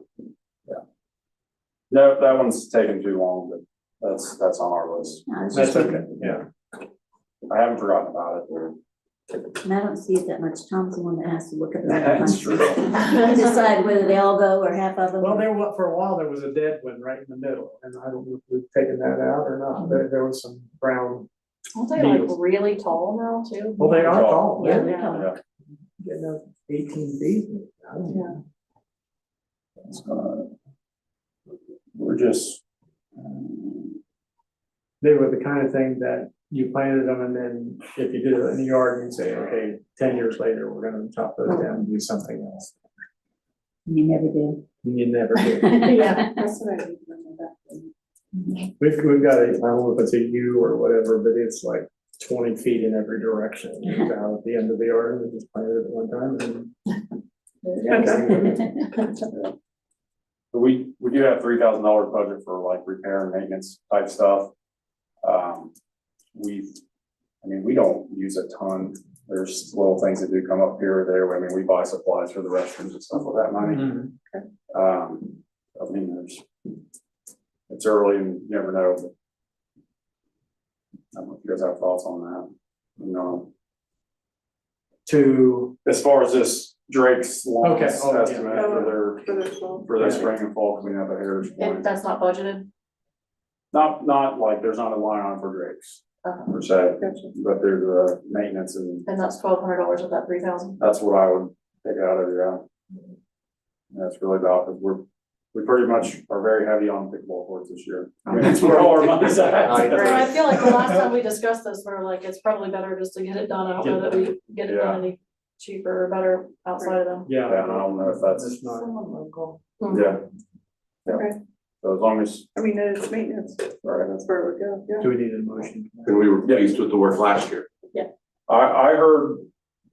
No, that one's taking too long, but that's on our list. That's okay, yeah. I haven't forgotten about it. And I don't see it that much. Tom's the one that has to look at That's them. true. You decide whether they all go or half of them. Well, for a while, there was a dead one right in the middle, and I don't know if we've taken that out or not. There was some brown, Aren't they like really tall now too? well, they are tall, Yeah, they're they're tall. Yeah. getting up 18 feet. I don't know. We're just. They were the kind of thing that you planted them, and then if you did it in the yard, you'd say, okay, 10 years later, we're gonna chop those down and do something else. You never do. You never do. Yeah. That's what I need to know that. We've got a, I don't know if it's a U or whatever, but it's like 20 feet in every direction. It's out at the end of the yard, and we just planted it at one time and. But we do have $3,000 budget for like repair and maintenance type stuff. We don't use a ton. There's little things that do come up here or there. I mean, we buy supplies for the restrooms and stuff with that money. It's early and you never know. But I don't know if you guys have thoughts on that. To, As far as this Drake's launch Okay. Oh, estimate yeah. For their spring and fall cleanup at Harris And Point. that's not budgeted? Not like, there's not a line on for Drake's per se, Gotcha. but there's a maintenance and And that's $1,200 of that 3,000? that's what I would take out of, yeah. And that's really about, because we pretty much are very heavy on pickleball courts this year. I mean, that's where all our money's at. I feel like the last time we discussed this, we were like, it's probably better just to get it done. I don't know that we get it done any cheaper or better outside of them. Yeah, and I don't know if that's, it's not. Someone local. yeah. Okay. So as long as, I mean, it's maintenance, right, that's where it would go, yeah. Do we need a motion? And we were pleased with the work last year. I heard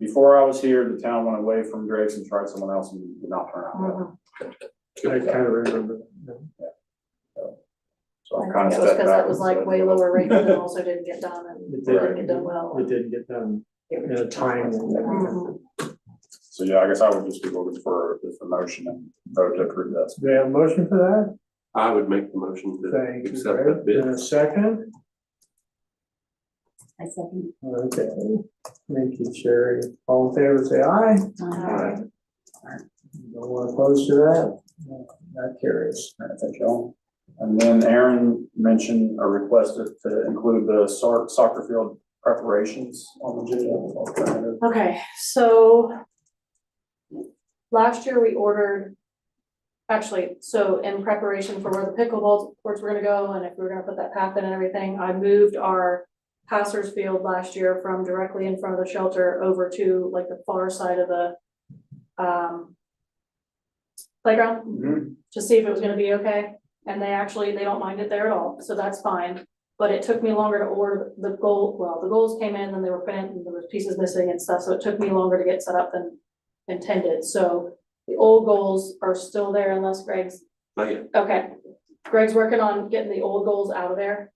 before I was here, the town went away from Drake's and tried someone else and did not turn out well. I kind of remember that. So I I'm kind think of it was stepped because back. that was like way lower rate and also didn't get done and It didn't get done well. It didn't get done in a timely manner. Mhm. So yeah, I guess I would just be looking for just a motion and vote to approve that. Do we have a motion for that? I would make the motion to Thank you, accept Greg. that bid. And a second? I second. Okay, thank you, Sherry. All in favor, say aye. Aye. No one opposed to that? That carries. All right, thank you all. And then Aaron mentioned or requested to include the soccer field preparations on the agenda. Okay, so last year we ordered, actually, so in preparation for where the pickleball courts were gonna go and if we were gonna put that path in and everything, I moved our passers field last year from directly in front of the shelter over to like the far side of the playground Mhm. to see if it was gonna be okay. And they don't mind it there at all, so that's fine. But it took me longer to order the goals came in and they were bent and there was pieces missing and stuff, so it took me longer to get set up than intended. So the old goals are still there unless Greg's, Not yet. okay. Greg's working on getting the old goals out of there,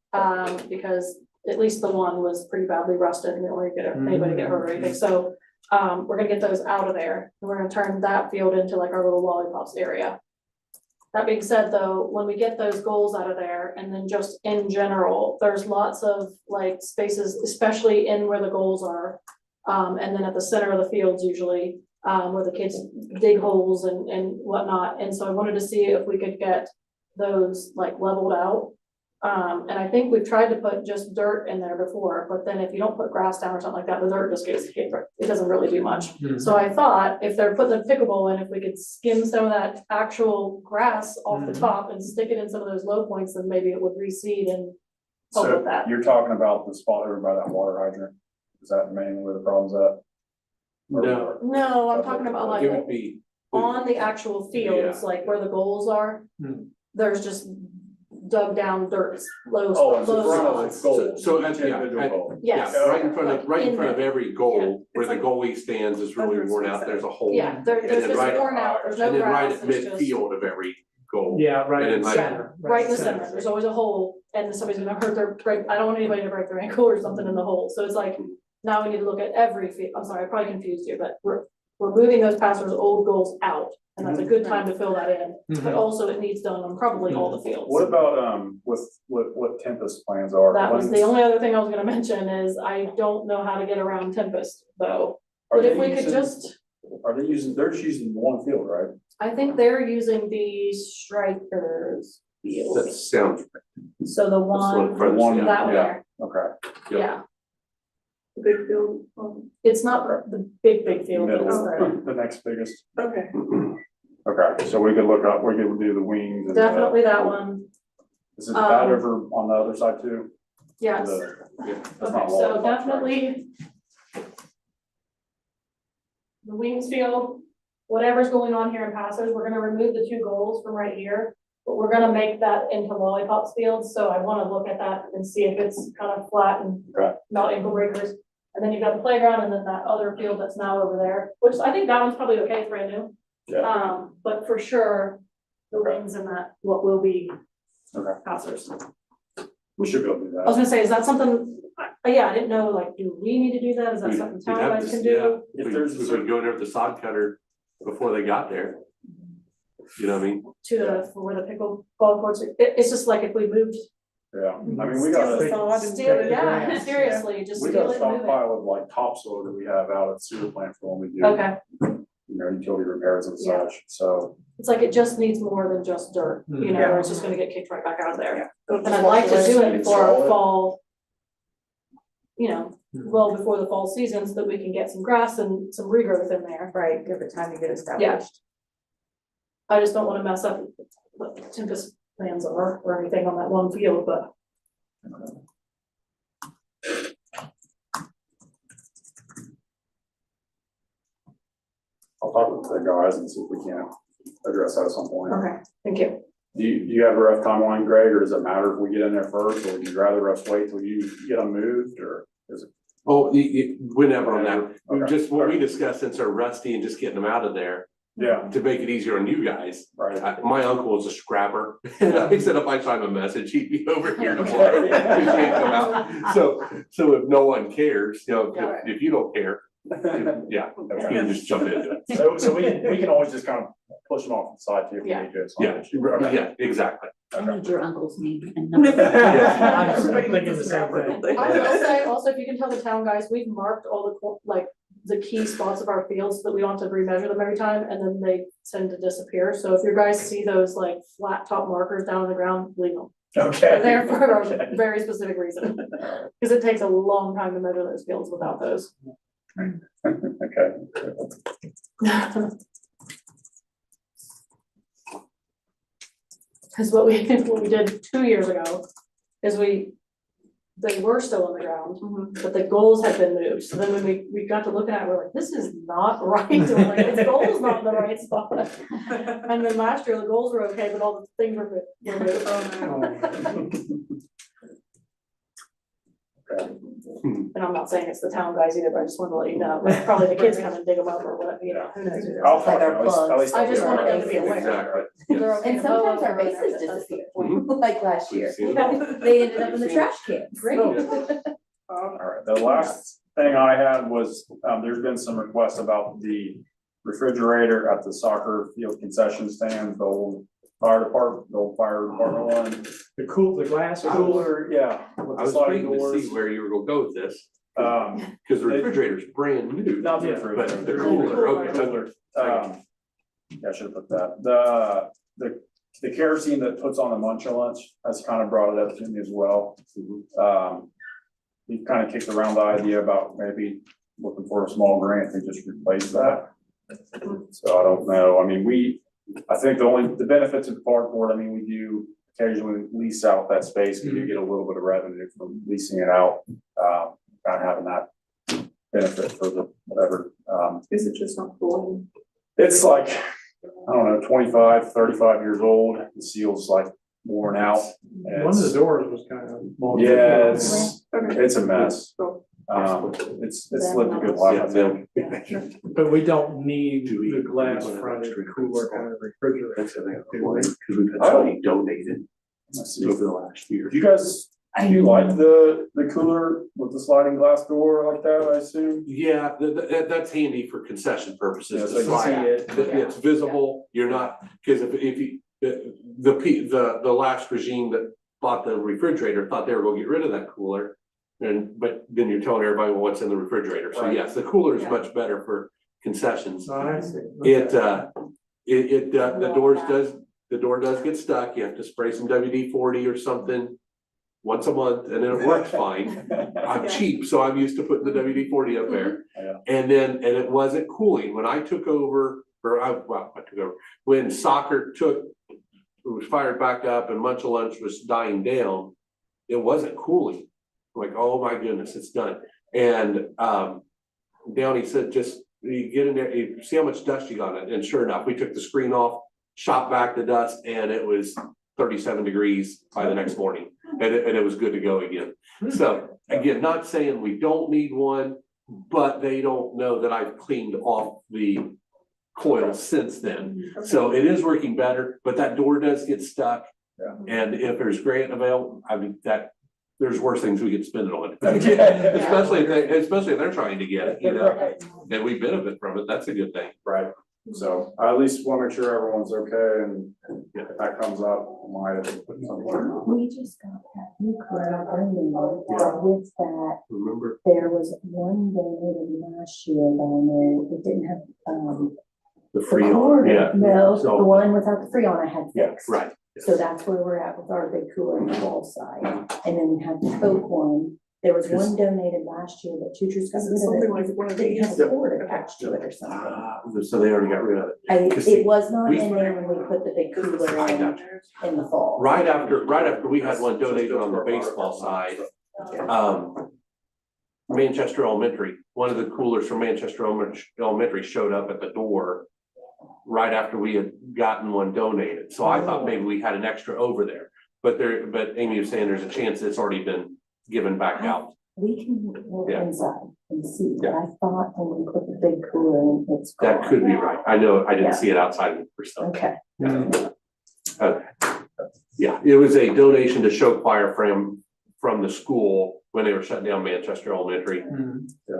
because at least the one was pretty badly rusted and didn't want to get anybody get hurt or anything. So, we're gonna get those out of there. And we're gonna turn that field into like our little lollipops area. That being said, though, when we get those goals out of there, and then just in general, there's lots of like spaces, especially in where the goals are. And then at the center of the fields usually, where the kids dig holes and whatnot. And so I wanted to see if we could get those like leveled out. And I think we've tried to put just dirt in there before, but then if you don't put grass down or something like that, the dirt just gets hit. It doesn't really do much. So I thought if they're putting the pickleball in, if we could skim some of that actual grass off the top and stick it in some of those low points, then maybe it would reseed and help So with that. you're talking about the spot over by that water hydrant? Is that mainly where the problem's at? No. No, I'm talking about like It would be. on the actual fields, like where the goals are. There's just dug down dirt, low, Oh, it's in low front of the spots. goal. So that's, Each individual yeah, goal. Yes. Yeah, right in front Like of, right in front of there. every Yeah. goal, where It's the like goalie stands is really under worn the out, there's a hole. Yeah, there's then just right- worn out, there's no And then right grass, at it's just. midfield of every goal. Yeah, right And in the then, like- center. Right in the center, there's always a hole, and somebody's gonna hurt I don't want anybody to break their ankle or something in the hole, so it's like, now we need to look at every field, I'm sorry, I probably confused you, but we're moving those passers' old goals out, and that's a good time to fill that in, but also it needs done on probably all the fields. What about, with what Tempest plans are? That was the When's- only other thing I was gonna mention is I don't know how to get around Tempest, though, are but if they we could using- just, they're just using one field, right? I think they're using the strikers That field, sounds. so the that's one, furthest, one- yeah. that one yeah. there, Okay. Yeah. yeah. The big field, It's not the big field, but it's Middle, the next biggest. okay, Okay, so we could look up, we could do the wings. and the- definitely that one, Is it that Um, over on the other side too? yes. Yeah. It's Okay, not so lollipop, right? definitely the wings field, whatever's going on here in Passos, we're gonna remove the two goals from right here. But we're gonna make that into lollipops fields, so I wanna look at that and see if it's kind of flat and Okay. not ankle breakers. And then you've got the playground and then that other field that's now over there, which I think that one's probably okay, it's brand new. Yeah. But for sure, the wings and that, what will be Okay. Passos. We should go do I was that. gonna say, is that something, yeah, I didn't know, like, do we need to do that? Is that something town guys can do? If We there's a could go in there with the sod cutter before they got there. You know what I mean? To the, for where the pickleball courts, it's just like if we moved, Yeah, I mean, we Steal gotta, the sod and steal, put it yeah, in. seriously, just we steal got a it and move it. stockpile of like topsoil that we have out at sewer plant for when we do. Okay, You know, utility repairs and Yeah. such, so. it's like it just needs more than just dirt, you know, Yeah. or it's just gonna get kicked right back out of there. Don't And just I'd walk like to away. do it before Install our it. fall, you know, well before the fall season, so that we can get some grass and some regrowth in there. Right, give it time to get established. I just don't wanna mess up what Tempest plans are or anything on that one field, but I'll talk with the guys and see if we can address that at some point. okay, thank you. Do you have a rough timeline, Greg, or does it matter if we get in there first, or would you rather us wait till you get them moved, or is it? Oh, whenever on that, Okay. just what we discussed, since they're rusty and just getting them out of there, Yeah, to make it easier on you guys. right. My uncle was a scrapper, and he said if I saw him a message, he'd be over here tomorrow. to change them out. So if no one cares, you know, if you don't care, yeah, you can just jump into it. So we can always just kind of push them off the side too if we Yeah. need to. It's not an issue. Okay. Yeah, exactly. I need your uncle's name and number. I'm Everybody thinking needs the a same scrapper. thing. I will say also, if you can tell the town guys, we've marked all the, like, the key spots of our fields so that we don't have to remeasure them every time, and then they tend to disappear. So if your guys see those like flat top markers down on the ground, leave them. Okay. They're there for Okay. a very specific reason, because it takes a long time to measure those fields without those. Okay. Because what we did 2 years ago is they were still on the ground, but the goals had been moved. So then when we got to looking at it, we're like, this is not right. We're like, the goal's not in the right spot. And then last year, the goals were okay, but all the things were moved. And I'm not saying it's the town guys either, but I just wanted to let you know, like, probably the kids come and dig them up or what, you know, who knows who I'll knows. talk to our them, at least I I'll just be wanted aware. them to be aware. Exactly. They're okay And to mow sometimes them our or whatever, bases that's the disappear, like last year. We've seen it. They ended up in the trash can. Great. All right, the last thing I had was, there's been some requests about the refrigerator at the soccer field concession stand, the old fire department one. The glass cooler, Cooler, yeah. with I the was sliding waiting to doors. see where you were gonna go with this, Um, because the refrigerator's brand new. not the Yeah, refrigerator. But the cooler, okay. Cooler. Yeah, I should have put that. The kerosene that puts on the munch and lunch, that's kind of brought it up to me as well. We've kind of kicked around the idea about maybe looking for a small grant to just replace that. So I don't know, I mean, I think the benefits of the park board, I mean, we do occasionally lease out that space, we do get a little bit of revenue from leasing it out. Kind of having that benefit for the whatever, Is it just not cool? it's like, I don't know, 25, 35 years old, the seal's like worn out. and one of the it's- doors was kind of. Yeah, it's a mess. Cool. It's lived a good life, I think. But we don't need Do we- the glass do we wanna fronted drink cooler this? kind of refrigerator. That's the thing, Do we? because we've had somebody donated Let's see. over the last year. Do you guys, do you like the cooler with the sliding glass door like that, I assume? Yeah, that's handy for concession purposes. Yeah, to so you can slide. see it. It's visible, you're not, because if you, the last regime that bought the refrigerator thought they were gonna get rid of that cooler. But then you're telling everybody, well, what's in the refrigerator? So Right. yes, the cooler is Yeah. much better for concessions. I see. The door does get stuck. You have to spray some WD-40 or something once a month, and then it works fine. I'm cheap, so I'm used to putting the WD-40 up there. Yeah. And it wasn't cooling. When I took over, when soccer it was fired back up and Munch Lunch was dying down, it wasn't cooling. Like, oh my goodness, it's done. And Downey said, just you get in there, you see how much dust you got on it, and sure enough, we took the screen off, shot back the dust, and it was 37 degrees by the next morning, and it was good to go again. So, again, not saying we don't need one, but they don't know that I've cleaned off the coil since then. So it is working better, but that door does get stuck. Yeah. And if there's grant available, I mean, there's worse things we could spend it on. Especially if they're trying to get it, you know, and we benefit from it, that's a good thing. Right, so I at least want to make sure everyone's okay, and if that comes up, I might have to put something. We just got that new clear with that, Remember? there was one donated last year that I know, it didn't have, The the free, cord. yeah. No, So- the one without the freon I had Yeah, fixed. right. So that's where we're at with our big cooler on the wall side. And then we have the Coke one. There was one donated last year that teachers got Is it rid something of like it. one of They didn't have these? a cord attached to it or something. So they already got rid of it. It was not we- in there when we put the big cooler I in, got in the fall. Right after we had one donated on the baseball side, Manchester Elementary, one of the coolers from Manchester Elementary showed up at the door right after we had gotten one donated. So I thought maybe we had an extra over there. But Amy was saying there's a chance it's already been given back out. We can look Yeah. inside and see, but Yeah. I thought when we put the big cooler in, it's gone. That could be right. I know, I Yeah. didn't see it outside for some. Okay. Yeah, it was a donation to Show Choir from the school when they were shutting down Manchester Elementary.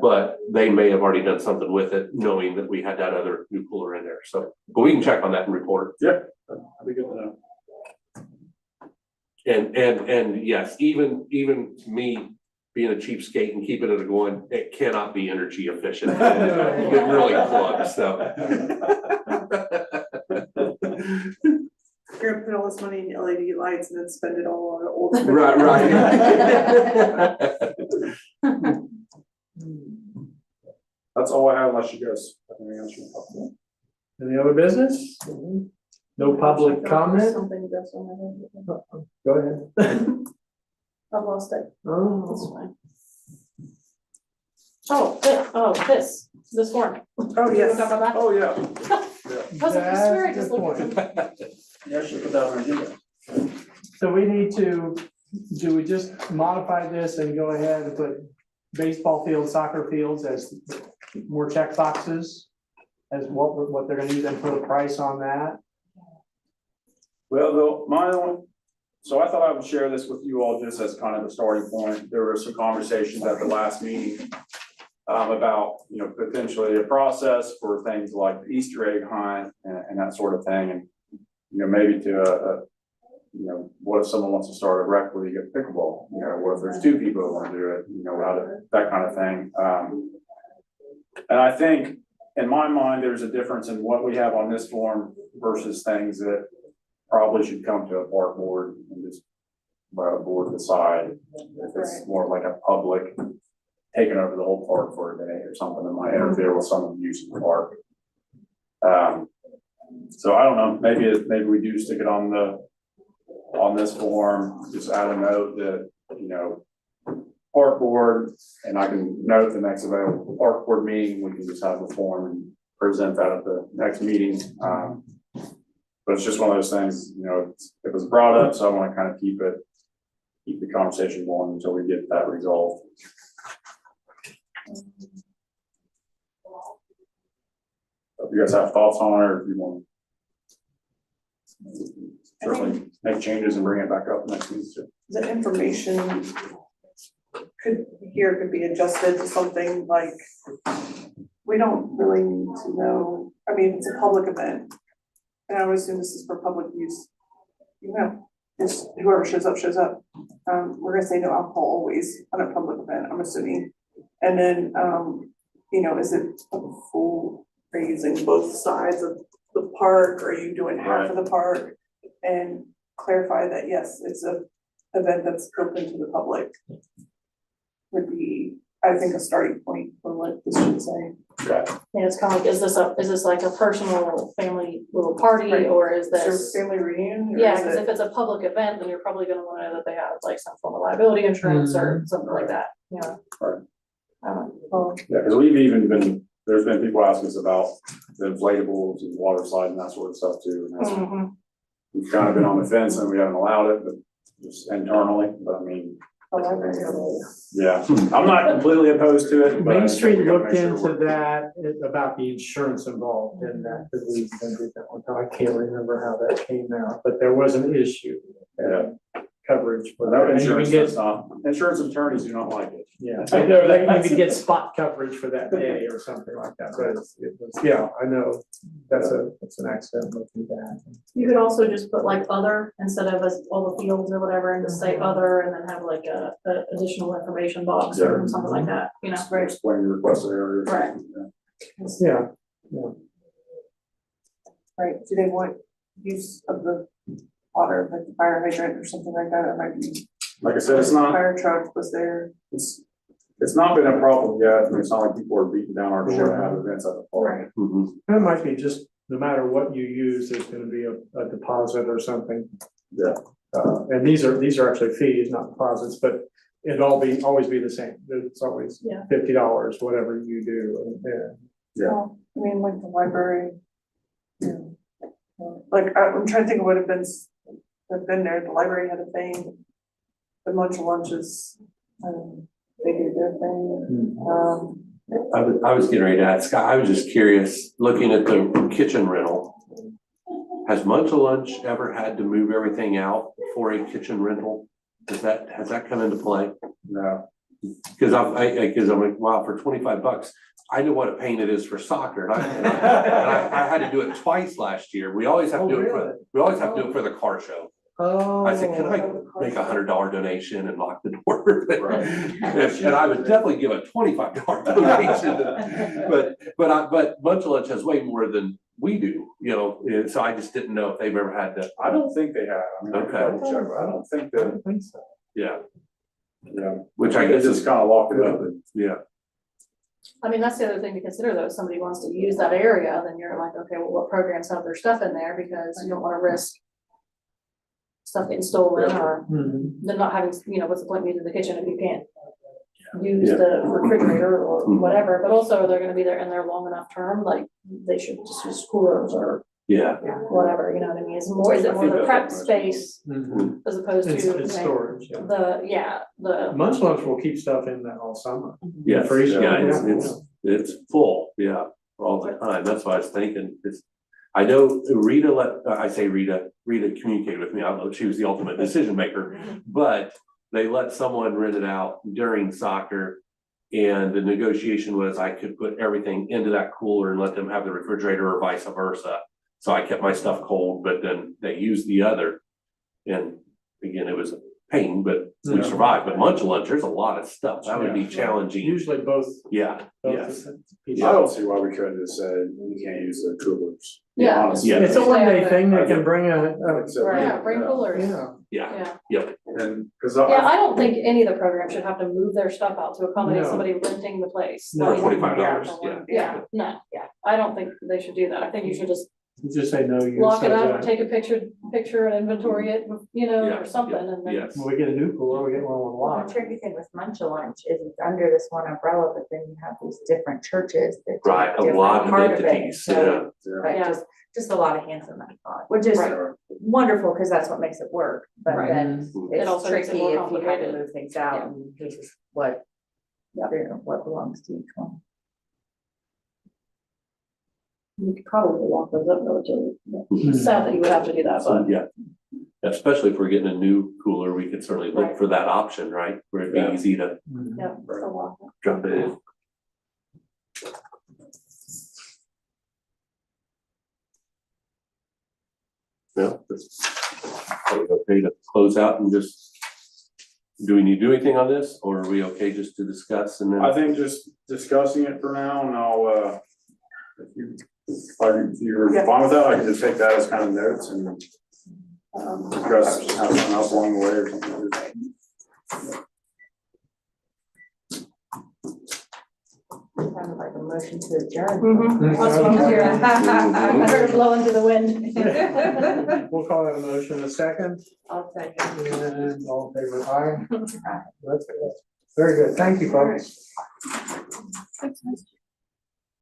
But they may have already done something with it, knowing that we had that other new cooler in there. So, but we can check on that and report. Yeah, that'd be good to know. And yes, even me being a cheapskate and keeping it going, it cannot be energy efficient. It really plugs, so. You're gonna put all this money in LED lights and then spend it all on old. Right. That's all I have, unless you guys have anything else you want to talk about. Any other business? No public comment? Something that's on my head. Go ahead. I've lost it. Oh, That's fine. This one. Oh, You yes. wanna talk about that? Oh, yeah. I was like, I swear I That's a just good looked at point. something. You actually put that on our agenda. So we need to, do we just modify this and go ahead and put baseball fields, soccer fields as more check boxes? As what they're gonna use and put a price on that? Well, so I thought I would share this with you all just as kind of a starting point. There were some conversations at the last meeting about, potentially a process for things like the Easter egg hunt and that sort of thing. And, maybe to, what if someone wants to start a rec league of pickleball? What if there's two people that want to do it, that kind of thing. And I think in my mind, there's a difference in what we have on this form versus things that probably should come to a park board and just let a board decide if it's more like a public taking over the whole park for a day or something that might interfere with some of the use of the park. So I don't know, maybe we do stick it on this form, just add a note that, park board, and I can note the next available park board meeting, we can just have the form and present that at the next meeting. But it's just one of those things, it was brought up, so I want to kind of keep the conversation going until we get that resolved. If you guys have thoughts on it, or if you want to certainly make changes and bring it back up next meeting too. The information could be adjusted to something like, we don't really need to know, I mean, it's a public event. And I would assume this is for public use. Just whoever shows up, shows up. We're gonna say no alcohol always on a public event, I'm assuming. And then, is it a full, are you using both sides of the park, or are you doing half of the park? And clarify that, yes, it's a event that's open to the public. Would be, I think, a starting point for what this should say. And it's kind of like, is this like a personal family little party, Right. or is Is there this? family reunion? or Yeah, is because it- if it's a public event, then you're probably gonna wanna know that they have like some form of liability insurance or something like that, Right. Well, Yeah, because we've even been there's been people asking us about the inflatables and water slides and that sort of stuff too. And that's, Mhm. we've kind of been on the fence and we haven't allowed it, but just internally, but I mean, yeah, I'm not completely opposed to it. but I Main think Street we gotta looked make sure into we're- that, about the insurance involved in that, because we did that one time. I can't remember how that came out, but there was an issue. Yeah. Coverage for No that. And you insurance, can that's get, not, insurance attorneys do not like it. yeah, I know, you could get spot coverage for that day or something like that, but it was, yeah, I know, that's an accident looking back. You could also just put like other instead of all the fields or whatever and just say other and then have like a additional information box or something like that, you know? Explain your requested area. or Right. something, yeah. Yeah, Right, do they want use of the water, like the fire hydrant or something like that, it might be. Like I said, it's not, Fire truck was there. it's not been a problem yet. I mean, it's not like people are beating down our door to have events at the park. Mhm. it might be just, no matter what you use, there's gonna be a deposit or something. Yeah. And these are actually fees, not deposits, but it'd always be the same. It's always Yeah. $50, whatever you do, and, Yeah. Well, I mean, like the library. yeah. Like, I'm trying to think of what have been there, the library had a thing. The lunch lunches, they did their thing, I was getting ready to ask, I was just curious, looking at the kitchen rental. Has Munch Lunch ever had to move everything out for a kitchen rental? Has that come into play? No. Cause I'm like, wow, for $25, I know what a pain it is for soccer, and I had to do it twice last year. We always have to do it for the car show. Oh. I said, can I make a $100 donation and lock the door? And I would definitely give a $25 donation. But Bunch of Lunch has way more than we do, you know, and so I just didn't know if they've ever had to, I don't think they have. I mean, I can Okay. double check, but I don't think I that, don't think so. yeah, yeah. which I They guess just is, kind of locked it up. And yeah. I mean, that's the other thing to consider though, if somebody wants to use that area, then you're like, okay, well, what programs have their stuff in there, because you don't wanna risk stuff getting stolen or Mhm. them not having, you know, what's the point of using the kitchen if you can't use Yeah. the refrigerator or Mhm. whatever, but also they're gonna be there in there long enough term, like they should just use coolers or Yeah, whatever, you know what I mean? Is it more I the think prep that's what space Mhm. as opposed It's to storage, yeah. the Munch Lunch will keep stuff in that all summer. yes, Freezer, yeah, yeah. it's full, yeah, all the time. That's what I was thinking. I know Rita communicated with me. I don't know if she was the ultimate decision maker, but they let someone rent it out during soccer. And the negotiation was I could put everything into that cooler and let them have the refrigerator or vice versa. So I kept my stuff cold, but then they used the other. And again, it was a pain, but we Yeah. survived. But Munch Lunch, there's a lot of stuff. That would be challenging. Usually both. Yeah, both yes. I don't see why we couldn't just say you can't use the coolers. Yeah. Honestly. Yeah. It's a one-day thing, they can bring Like, so, yeah, bring coolers. yeah. Yeah, Yeah. And, cause Yeah, I, I don't think any of the programs should have to move their stuff out to accommodate No. somebody renting the place. No. for $25, yeah. Yeah, no, I don't think they should do that. I think you should just You just say no use. lock it of up, that. take a picture and inventory it, you know, Yeah, or something, and then. Yes. When we get a new cooler, we get one with Well, lock. the tricky thing with Munch Lunch is it's under this one umbrella, but then you have these different churches that. do Right, a different lot of part it. entities, So, yeah. but Yeah. just a lot of hands on that thought, which is Right. wonderful, because that's what makes it work, but Right. then It it's also makes it tricky more if you had to complicated. move things out and this is what, you know, what belongs to each one. You could probably lock those up relatively. Mhm. Sad that you would have to do that, So, but yeah, especially if we're getting a new cooler, we could certainly look Right. for that option, right? Where it'd Yeah. be easy to Mhm. yeah. it's a lot. drop it in. No, are we okay to close out and just, do we need to do anything on this, or are we okay just to discuss and then? I think just discussing it for now and I'll, if you're fine with that, I can just take that as kind of notes and discuss have something else along the way or something. Sounded like a motion to adjourn. That's what I'm hearing. I heard it blowing to the wind. We'll call that a motion in a second, I'll second. and all in favor, aye. That's good. Very good, thank you, folks.